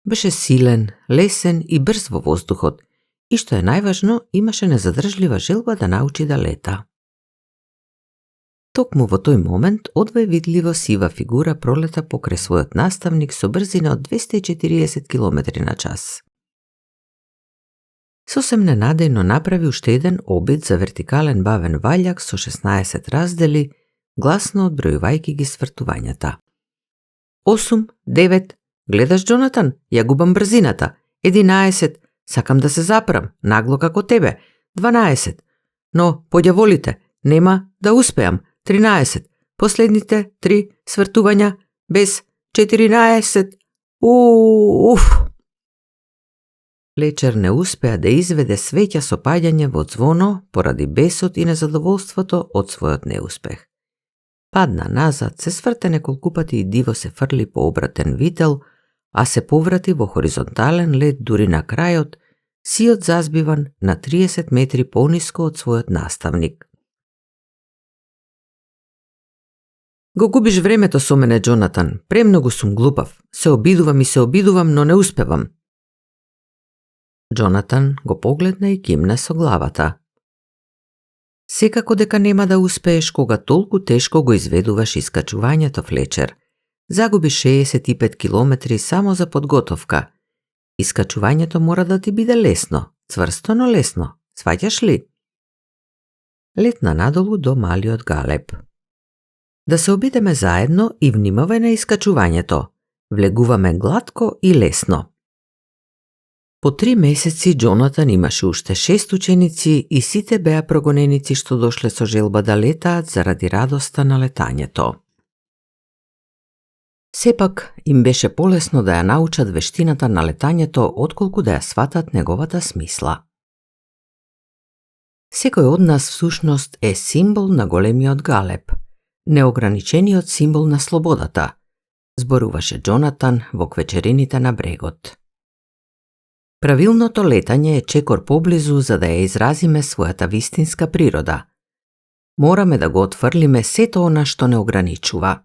Беше силен, лесен и брз во воздухот и што е најважно, имаше незадржлива желба да научи да лета. Токму во тој момент одвај видливо сива фигура пролета покрај својот наставник со брзина од 240 км на час. Сосем ненадејно направи уште еден обид за вертикален бавен ваљак со 16 раздели, гласно одбројувајќи ги свртувањата. 8, 9, гледаш, Џонатан, ја губам брзината. 11, сакам да се запрам, нагло како тебе. 12, но, подјаволите, нема да успеам. 13, последните 3 свртувања, без 14, уф! Флечер не успеа да изведе свеќа со паѓање во ѕвоно поради бесот и незадоволството од својот неуспех. Падна назад, се сврте неколку пати и диво се фрли по обратен вител, а се поврати во хоризонтален лет дури на крајот, сиот зазбиван на 30 метри пониско од својот наставник. Го губиш времето со мене, Џонатан, премногу сум глупав. Се обидувам, но не успевам. Џонатан го погледна и кимна со главата. Секако дека нема да успееш кога толку тешко го изведуваш искачувањето, Флечер. Загубиш 65 километри само за подготовка. Искачувањето мора да ти биде лесно, цврсто, но лесно. Сваќаш ли? Летна надолу до малиот галеб. Да се обидеме заедно и внимавај на искачувањето. Влегуваме глатко и лесно. По 3 месеци Џонатан имаше уште 6 ученици и сите беа прогоненици што дошле со желба да летаат заради радоста на летањето. Сепак им беше полесно да ја научат вештината на летањето отколку да ја сватат неговата смисла. Секој од нас всушност е символ на големиот галеб, неограничениот символ на слободата, зборуваше Џонатан во квечерините на брегот. Правилното летање е чекор поблизу за да ја изразиме својата вистинска природа. Мораме да го отфрлиме сето она што не ограничува.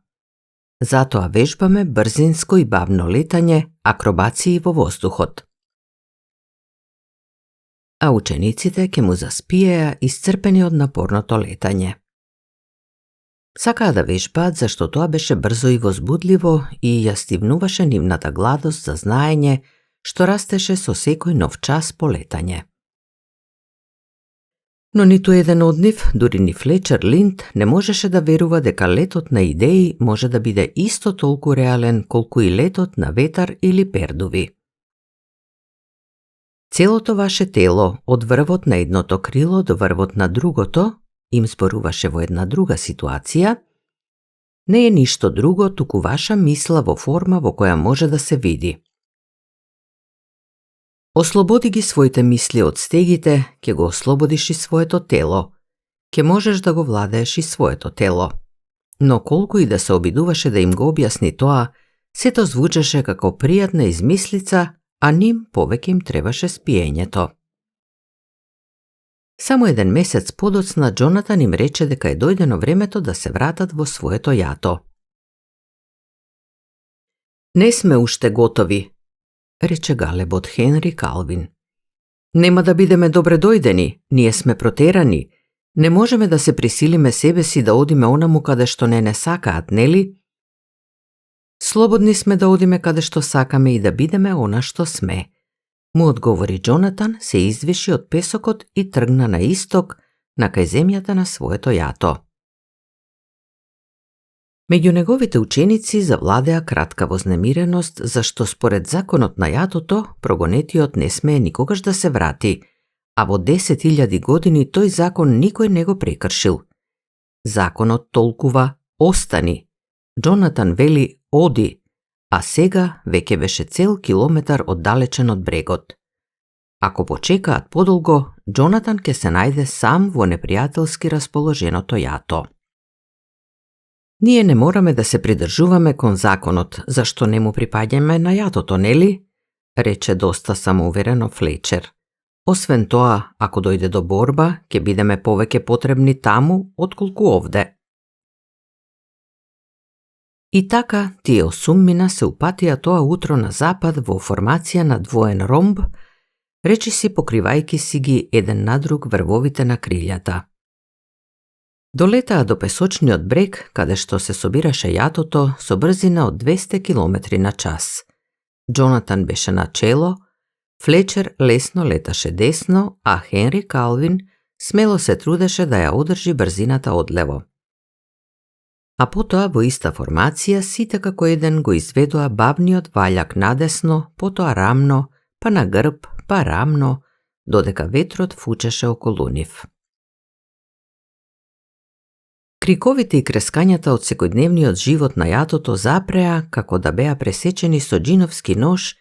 Затоа вежбаме брзинско и бавно летање, акробации во воздухот. А учениците ќе му заспиеа исцрпени од напорното летање. Сакаа да вежбаат зашто тоа беше брзо и возбудливо и ја стивнуваше нивната гладост за знаење што растеше со секој нов час по летање. Но ниту еден од нив, дури ни Флечер Линд, не можеше да верува дека летот на идеи може да биде исто толку реален колку и летот на ветар или пердуви. Целото ваше тело, од врвот на едното крило до врвот на другото, им зборуваше во една друга ситуација, не е ништо друго, туку ваша мисла во форма во која може да се види. Ослободи ги своите мисли од стегите, ќе го ослободиш и своето тело. Ќе можеш да го владееш и своето тело. Но колку и да се обидуваше да им го објасни тоа, сето звучеше како пријатна измислица, а ним повеќе им требаше спиењето. Само еден месец подоцна Џонатан им рече дека е дојдено времето да се вратат во своето јато. Не сме уште готови, рече галебот Хенри Калвин. Нема да бидеме добре дојдени, ние сме протерани, не можеме да се присилиме себе си да одиме онаму каде што не сакаат, нели? Слободни сме да одиме каде што сакаме и да бидеме она што сме, му одговори Џонатан, се извиши од песокот и тргна на исток, на кај земјата на своето јато. Меѓу неговите ученици завладеа кратка вознемиреност, зашто според законот на јатото, прогонетиот не смее никогаш да се врати, а во 10.000 години тој закон никој не го прекршил. Законот толкува остани. Џонатан вели оди, а сега веќе беше цел километар оддалечен од брегот. Ако почекаат подолго, Џонатан ќе се најде сам во непријателски расположеното јато. Ние не мораме да се придржуваме кон законот, зашто не му припаѓаме на јатото, нели? Рече доста самоуверено Флечер. Освен тоа, ако дојде до борба, ќе бидеме повеќе потребни таму, отколку овде. И така, тие 8 мина се упатија тоа утро на запад во формација на двоен ромб, речиси покривајки си ги еден на друг врвовите на крилјата. Долетаа до песочниот брег, каде што се собираше јатото, со брзина од 200 км на час. Џонатан беше на чело, Флечер лесно леташе десно, а Хенри Калвин смело се трудеше да ја одржи брзината одлево. А потоа во иста формација сите како еден го изведоа бавниот ваљак надесно, потоа рамно, па на грб, па рамно, додека ветрот фучеше околу нив. Криковите и крескањата од секојдневниот живот на јатото запреа како да беа пресечени со џиновски нож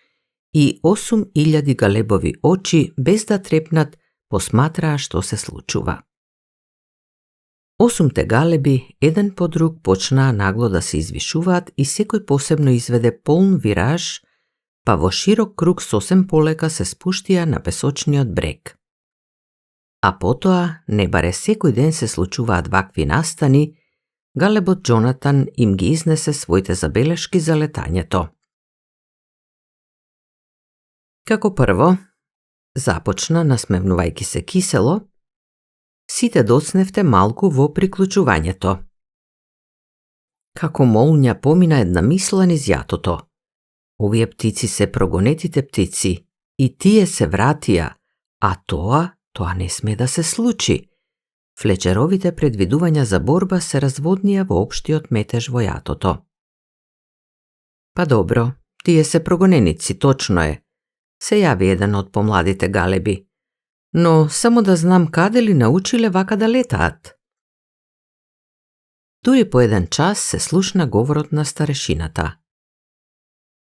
и 8.000 галебови очи, без да трепнат, посматраа што се случува. 8 галеби, еден по друг, почнаа нагло да се извишуваат и секој посебно изведе полн вираж, па во широк круг сосем полека се спуштија на песочниот брег. А потоа, не баре секој ден се случуваат вакви настани, галебот Џонатан им ги изнесе своите забелешки за летањето. Како прво, започна насмевнувајќи се кисело, сите доцневте малку во приклучувањето. Како молња помина една мисла низ јатото. Овие птици се прогонетите птици, и тие се вратија, а тоа не сме да се случи. Флечеровите предвидувања за борба се разводнија во општиот метеж во јатото. Па добро, тие се прогоненици, точно е, се јави еден од помладите галеби. Но само да знам каде ли научиле вака да летаат. Дури по еден час се слушна говорот на старешината.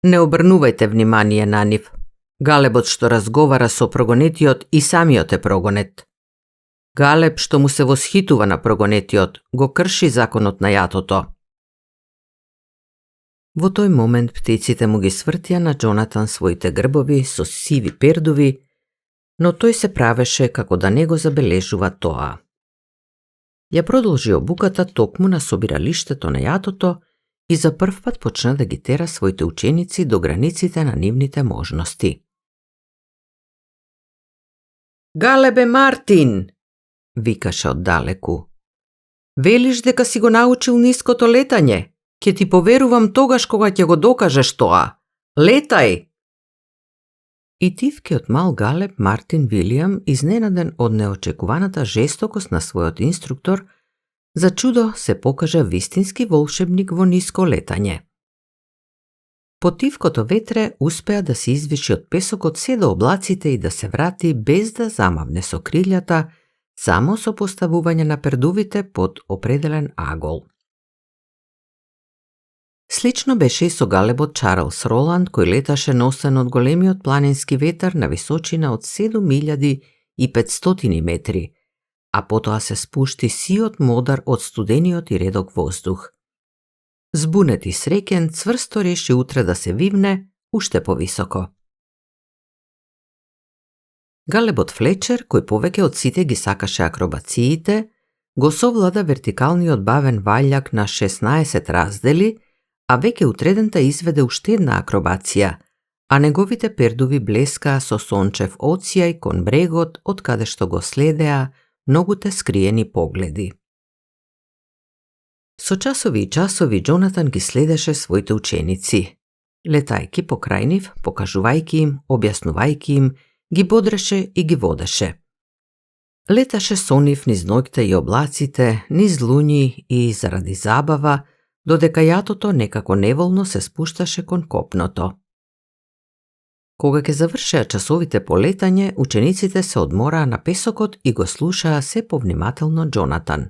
Не обрнувајте внимание на нив. Галебот што разговара со прогонетиот и самиот е прогонет. Галеб што му се восхитува на прогонетиот, го крши законот на јатото. Во тој момент птиците му ги свртија на Џонатан своите грбови со сиви пердуви, но тој се правеше како да не го забележува тоа. Ја продолжи обуката токму на собиралиштето на јатото и за прв пат почна да ги тера своите ученици до границите на нивните можности. Галебе Мартин, викаше оддалеку. Велиш дека си го научил ниското летање? Ќе ти поверувам тогаш кога ќе го докажеш тоа. Летај! И тивкиот мал галеб Мартин Вилијам, изненаден од неочекуваната жестокост на својот инструктор, за чудо се покажа вистински волшебник во ниско летање. По тивкото ветре успеа да се извиши од песокот се до облаците и да се врати без да замавне со крилјата, само со поставување на пердувите под определен агол. Слично беше и со галебот Чарлс Роланд, кој леташе носен од големиот планински ветер на височина од 7500 метри, а потоа се спушти сиот модар од студениот и редок воздух. Збунет и среќен, цврсто реши утре да се вивне уште повисоко. Галебот Флечер, кој повеќе од сите ги сакаше акробациите, го совлада вертикалниот бавен ваљак на 16 раздели, а веќе утредента изведе уште една акробација, а неговите пердуви блескаа со сончев оцјај кон брегот од каде што го следеа многуте скриени погледи. Со часови и часови Џонатан ги следеше своите ученици. Летајки покрај нив, покажувајќи им, објаснувајќи им, ги бодреше и ги водеше. Леташе со нив низ ноќта и облаците, низ луњи и заради забава, додека јатото некако неволно се спушташе кон копното. Кога ќе завршеа часовите по летање, учениците се одмораа на песокот и го слушаа се повнимателно Џонатан.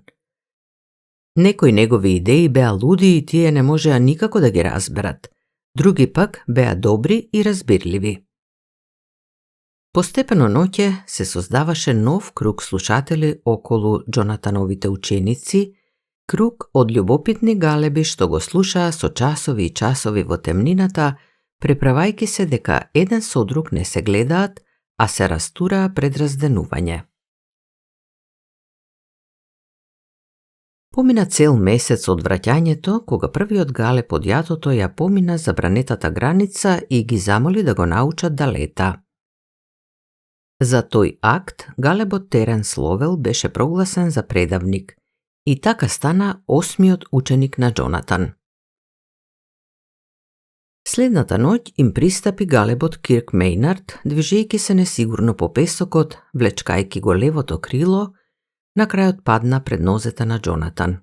Некои негови идеи беа луди и тие не можеа никако да ги разберат, други пак беа добри и разбирливи. Постепено ноќе се создаваше нов круг слушатели околу Џонатановите ученици, круг од љубопитни галеби што го слушаа со часови и часови во темнината, преправајќи се дека еден со друг не се гледаат, а се растураа пред разденување. Помина цел месец од враќањето, кога првиот галеб од јатото ја помина забранетата граница и ги замоли да го научат да лета. За тој акт, галебот Теренс Ловел беше прогласен за предавник и така стана 8-миот ученик на Џонатан. Следната ноќ им пристапи галебот Кирк Мејнард, движејќи се несигурно по песокот, влечкајќи го левото крило, на крајот падна пред нозете на Џонатан.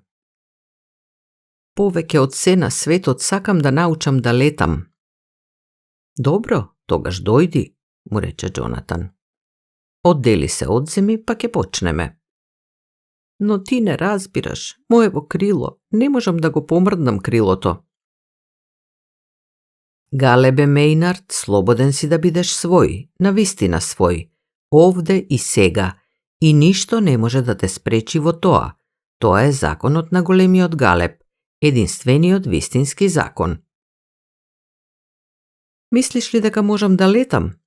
Повеќе од се на светот сакам да научам да летам. Добро, тогаш дојди, му рече Џонатан. Оддели се одземи, па ќе почнеме. Но ти не разбираш, моево крило, не можам да го помрднам крилото. Галебе Мејнард, слободен си да бидеш свој, навистина свој, овде и сега, и ништо не може да те спречи во тоа. Тоа е законот на големиот галеб, единствениот вистински закон. Мислиш ли дека можам да летам?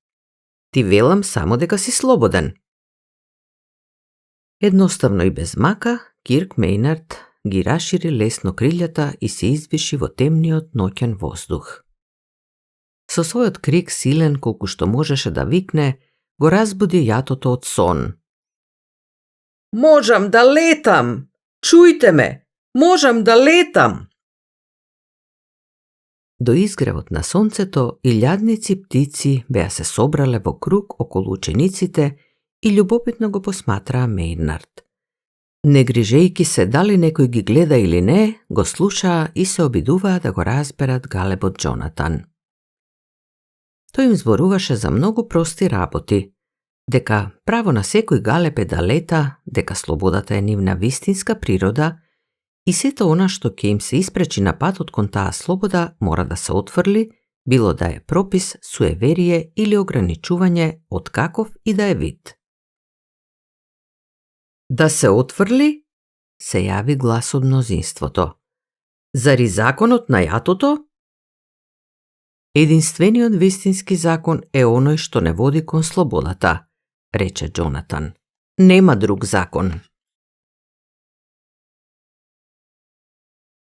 Ти велам само дека си слободен. Едноставно и без мака, Кирк Мејнард ги рашири лесно крилјата и се извиши во темниот ноќен воздух. Со својот крик силен колку што можеше да викне, го разбуди јатото од сон. Можам да летам! Чујте ме! Можам да летам! До изгревот на сонцето и лјадници птици беа се собрале во круг околу учениците и љубопитно го посматраа Мејнард. Не грижејќи се дали некој ги гледа или не, го слушаа и се обидуваа да го разберат галебот Џонатан. Тој им зборуваше за многу прости работи, дека право на секој галеб е да лета, дека слободата е нивна вистинска природа и сето она што ќе им се испречи на патот кон таа слобода мора да се отфрли, било да е пропис, суеверие или ограничување од каков и да е вид. Да се отфрли? Се јави глас од мнозинството. Зари законот на јатото? Единствениот вистински закон е оној што не води кон слободата, рече Џонатан. Нема друг закон.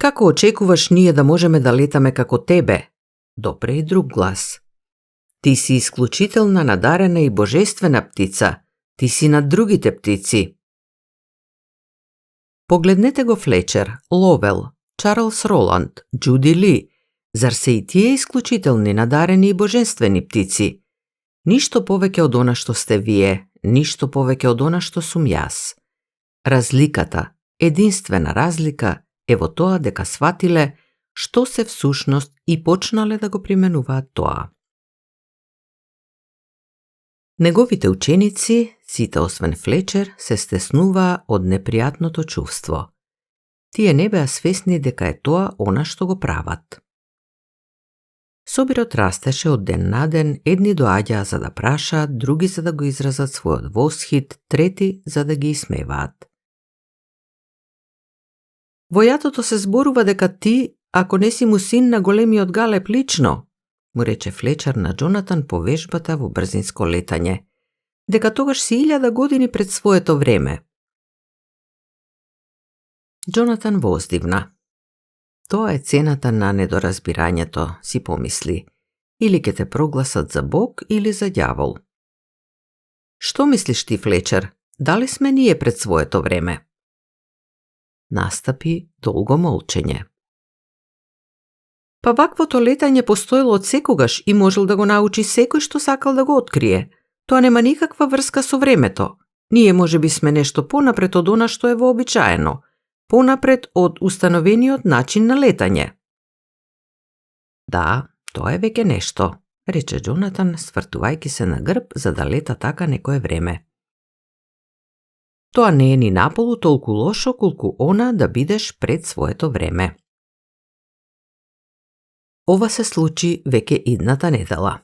Како очекуваш ние да можеме да летаме како тебе? Допре и друг глас. Ти си исклучителна, надарена и божествена птица. Ти си над другите птици. Погледнете го Флечер, Ловел, Чарлс Роланд, Џуди Ли. Зар се и тие исклучителни, надарени и божествени птици? Ништо повеќе од она што сте вие, ништо повеќе од она што сум јас. Разликата, единствена разлика, е во тоа дека сватиле што се всушност и почнале да го применуваат тоа. Неговите ученици, сите освен Флечер, се стеснуваа од непријатното чувство. Тие не беа свесни дека е тоа она што го прават. Собирот растеше од ден на ден, едни доаѓаа за да прашаат, други за да го изразат својот восхит, трети за да ги исмеваат. Во јатото се зборува дека ти, ако не си му син на големиот Галеб лично, му рече Флечер на Џонатан по вежбата во брзинско летање, дека тогаш си 1000 години пред своето време. Џонатан воздивна. Тоа е цената на недоразбирањето, си помисли. Или ќе те прогласат за Бог или за ѓавол. Што мислиш ти, Флечер? Дали сме ние пред своето време? Настапи долго молчење. Па ваквото летање постоело од секогаш и можел да го научи секој што сакал да го открие. Тоа нема никаква врска со времето. Ние можеби сме нешто понапред од она што е вообичаено, понапред од установениот начин на летање. Да, тоа е веќе нешто, рече Џонатан, свртувајќи се на грб за да лета така некое време. Тоа не е ни наполу толку лошо колку она да бидеш пред своето време. Ова се случи веќе идната недела.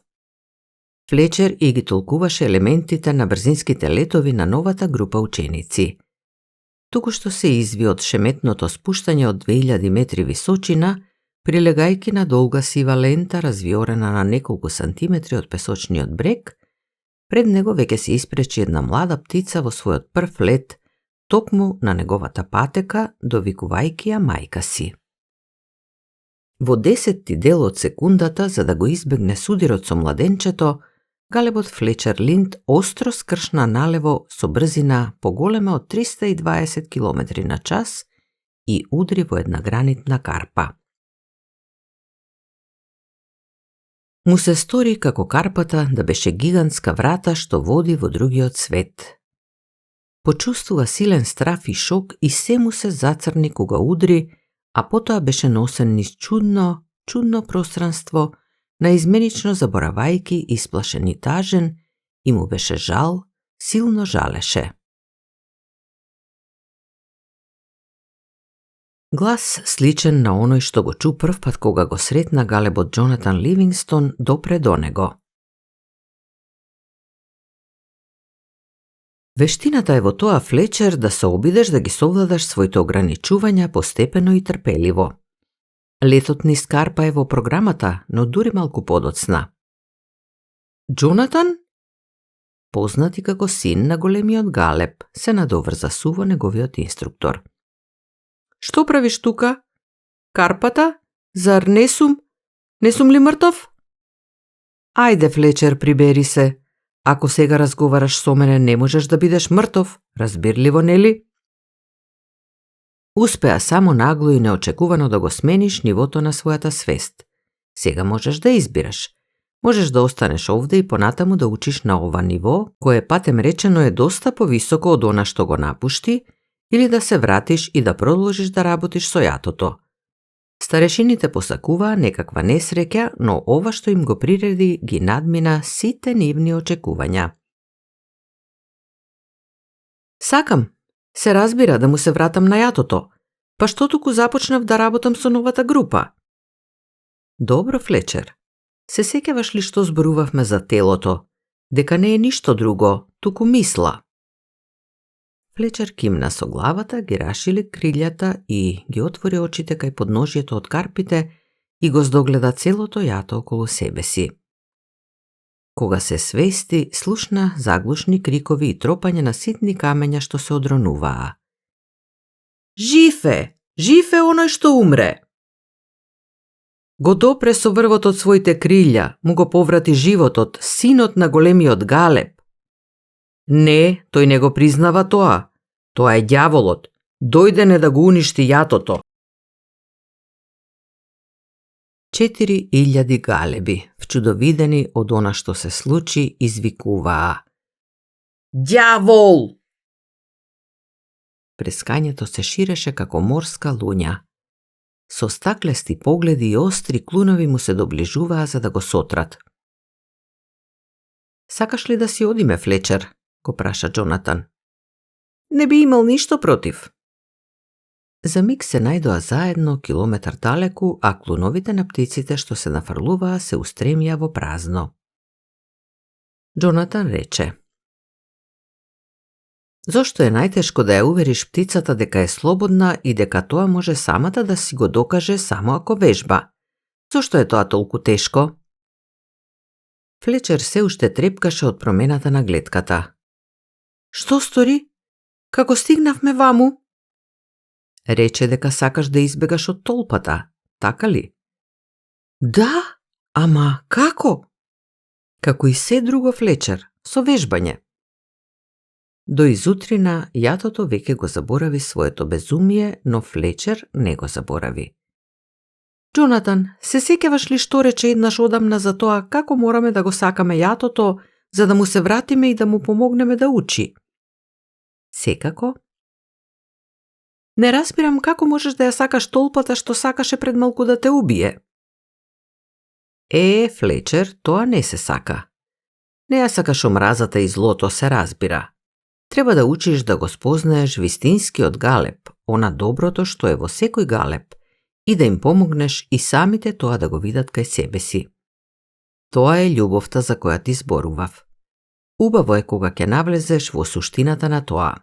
Флечер и ги толкуваше елементите на брзинските летови на новата група ученици. Туку што се изви од шеметното спуштање од 2000 метри височина, прилегајќи на долга сива лента развиорена на неколку сантиметри од песочниот брег, пред него веќе се испречи една млада птица во својот прв лет, токму на неговата патека, довикувајќи ја мајка си. Во 10-ти дел од секундата, за да го избегне судирот со младенчето, Галебот Флечер Линд остро скршна налево со брзина поголема од 320 км на час и удри во една гранитна карпа. Му се стори како карпата да беше гигантска врата што води во другиот свет. Почувствува силен страф и шок и се му се зацрни кога удри, а потоа беше носен низ чудно пространство, наизменично заборавајки исплашен и тажен, и му беше жал, силно жалеше. Глас сличен на оној што го чу првпат кога го сретна Галебот Џонатан Ливингстон допре до него. Вештината е во тоа, Флечер, да се обидеш да ги совладаш своите ограничувања постепено и трпеливо. Летот низ карпа е во програмата, но дури малку подоцна. Џонатан? Познати како син на големиот Галеб, се надоврза суво неговиот инструктор. Што правиш тука? Карпата? Зар не сум ли мртов? Ајде, Флечер, прибери се. Ако сега разговараш со мене, не можеш да бидеш мртов, разбирливо, нели? Успеа само нагло и неочекувано да го смениш нивото на својата свест. Сега можеш да избираш. Можеш да останеш овде и понатаму да учиш на ова ниво, кое патем речено е доста повисоко од она што го напушти, или да се вратиш и да продолжиш да работиш со јатото. Старешините посакуваа некаква несреќа, но ова што им го приреди ги надмина сите нивни очекувања. Сакам, се разбира, да му се вратам на јатото. Па што туку започнав да работам со новата група? Добро, Флечер. Се сеќаваш ли што зборувавме за телото? Дека не е ништо друго, туку мисла. Флечер кимна со главата, ги рашили крилјата и ги отвори очите кај подножјето од карпите и го здогледа целото јато околу себе си. Кога се свести, слушна заглушни крикови и тропање на ситни камења што се одронуваа. Жив е! Жив е оној што умре! Го допре со врвот од своите крилја, му го поврати животот, синот на големиот Галеб. Не, тој не го признава тоа. Тоа е ѓаволот. Дојдене да го уништи јатото. 4000 галеби, вчудовидени од она што се случи, извикуваа. Ѓавол! Прескањето се ширеше како морска луња. Со стаклести погледи и остри клунови му се доближуваа за да го сотрат. Сакаш ли да си одиме, Флечер? Го праша Џонатан. Не би имал ништо против. За миг се најдоа заедно километар далеку, а клуновите на птиците што се нафрлуваа се устремија во празно. Џонатан рече: Зошто е најтешко да ја увериш птицата дека е слободна и дека тоа може самата да си го докаже само ако вежба? Зошто е тоа толку тешко? Флечер се уште трепкаше од промената на глетката. Што стори? Како стигнавме ваму? Рече дека сакаш да избегаш од толпата, така ли? Да, ама како? Како и се друго, Флечер, со вежбање. До изутрина јатото веќе го заборави своето безумие, но Флечер не го заборави. Џонатан, се сеќаваш ли што рече еднаш одамна за тоа како мораме да го сакаме јатото, за да му се вратиме и да му помогнеме да учи? Секако. Не разбирам како можеш да ја сакаш толпата што сакаше пред малку да те убие. Флечер, тоа не се сака. Не ја сакаш омразата и злото, се разбира. Треба да учиш да го спознаеш вистинскиот галеб, она доброто што е во секој галеб, и да им помогнеш и самите тоа да го видат кај себе си. Тоа е љубовта за која ти зборував. Убаво е кога ќе навлезеш во суштината на тоа.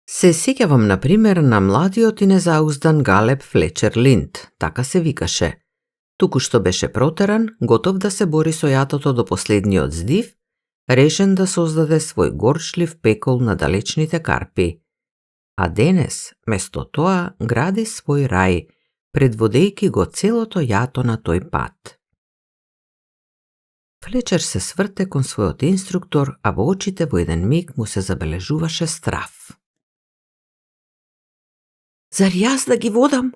Се сеќавам, например, на младиот и незауздан галеб Флечер Линд, така се викаше. Туку што беше протеран, готов да се бори со јатото до последниот здив, решен да создаде свој горчлив пекол на далечните карпи. А денес, место тоа, гради свој рај, предводејки го целото јато на тој пат. Флечер се сврте кон својот инструктор, а во очите во еден миг му се забележуваше страв. Зар јас да ги водам?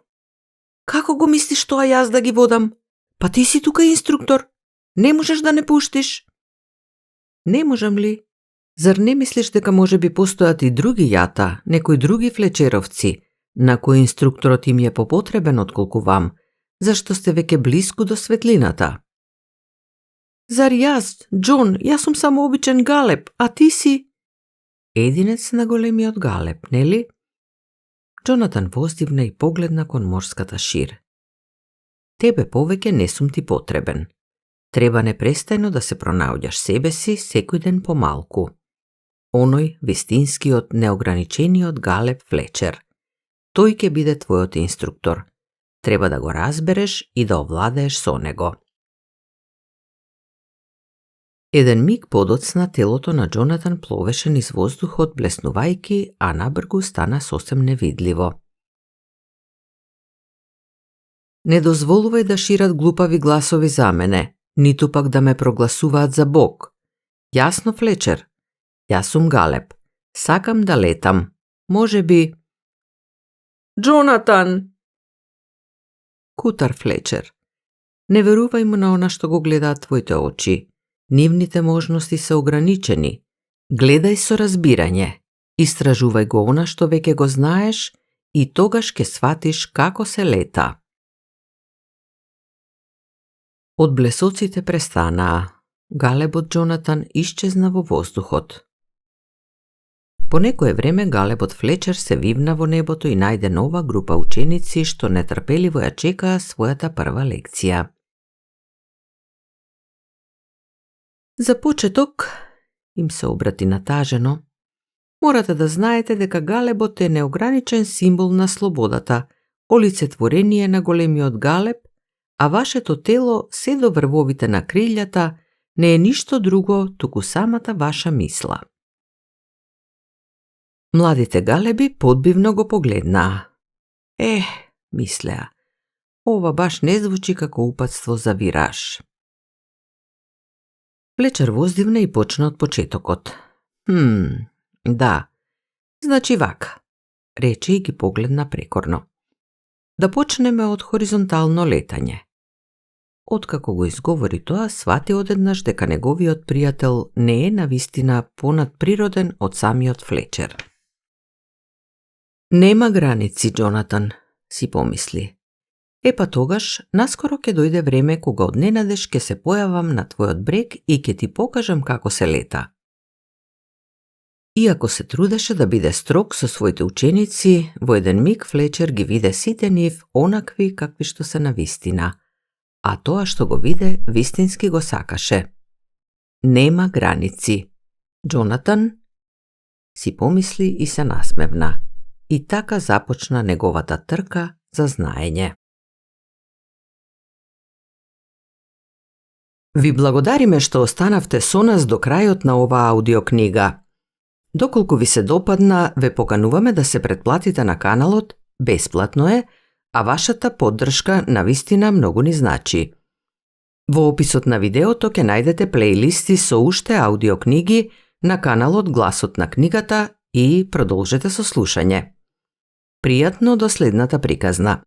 Како го мислиш тоа јас да ги водам? Па ти си тука инструктор. Не можеш да не пуштиш? Не можам ли? Зар не мислиш дека може би постојат и други јата, некои други флечеровци, на кои инструкторот им е попотребен отколку вам, зашто сте веќе блиску до светлината? Зар јас, Џон, јас сум само обичен галеб, а ти си единец на големиот галеб, нели? Џонатан воздивна и погледна кон морската шир. Тебе повеќе не сум ти потребен. Треба непрестајно да се пронаоѓаш себе си секој ден помалку. Оној вистинскиот, неограничениот галеб Флечер. Тој ќе биде твојот инструктор. Треба да го разбереш и да овладееш со него. Еден миг подоцна телото на Џонатан пловеше низ воздухот блеснувајки, а набргу стана сосем невидливо. Не дозволувај да шират глупави гласови за мене, ниту пак да ме прогласуваат за Бог. Јасно, Флечер? Јас сум галеб. Сакам да летам. Може би... Џонатан! Кутар, Флечер. Не верувај му на она што го гледаат твоите очи. Нивните можности се ограничени. Гледај со разбирање. Истражувај го она што веќе го знаеш и тогаш ќе сватиш како се лета. Од блесоците престанаа. Галебот Џонатан исчезна во воздухот. По некое време галебот Флечер се вивна во небото и најде нова група ученици што нетрпеливо ја чекаа својата прва лекција. За почеток, им се обрати натажено, морате да знаете дека галебот е неограничен символ на слободата, олицетворение на големиот галеб, а вашето тело се до врвовите на крилјата не е ништо друго, туку самата ваша мисла. Младите галеби подбивно го погледнаа. Мислеа, ова баш не звучи како упатство за вираж. Флечер воздивна и почна од почетокот. Да, значи вака, рече и ги погледна прекорно. Да почнеме од хоризонтално летање. Откако го изговори тоа, свати одеднаш дека неговиот пријател не е навистина понадприроден од самиот Флечер. Нема граници, Џонатан, си помисли. Епа тогаш, наскоро ќе дојде време кога одненадеж ќе се појавам на твојот брег и ќе ти покажам како се лета. Иако се трудеше да биде строг со своите ученици, во еден миг Флечер ги виде сите нив онакви какви што се навистина, а тоа што го виде вистински го сакаше. Нема граници. Џонатан си помисли и се насмевна. И така започна неговата трка за знаење. Ви благодариме што останавте со нас до крајот на оваа аудиокнига. Доколку ви се допадна, ве покануваме да се претплатите на каналот, бесплатно е, а вашата поддршка навистина многу ни значи. Во описот на видеото ќе најдете плейлисти со уште аудиокниги на каналот Гласот на книгата и продолжете со слушање. Пријатно до следната приказна.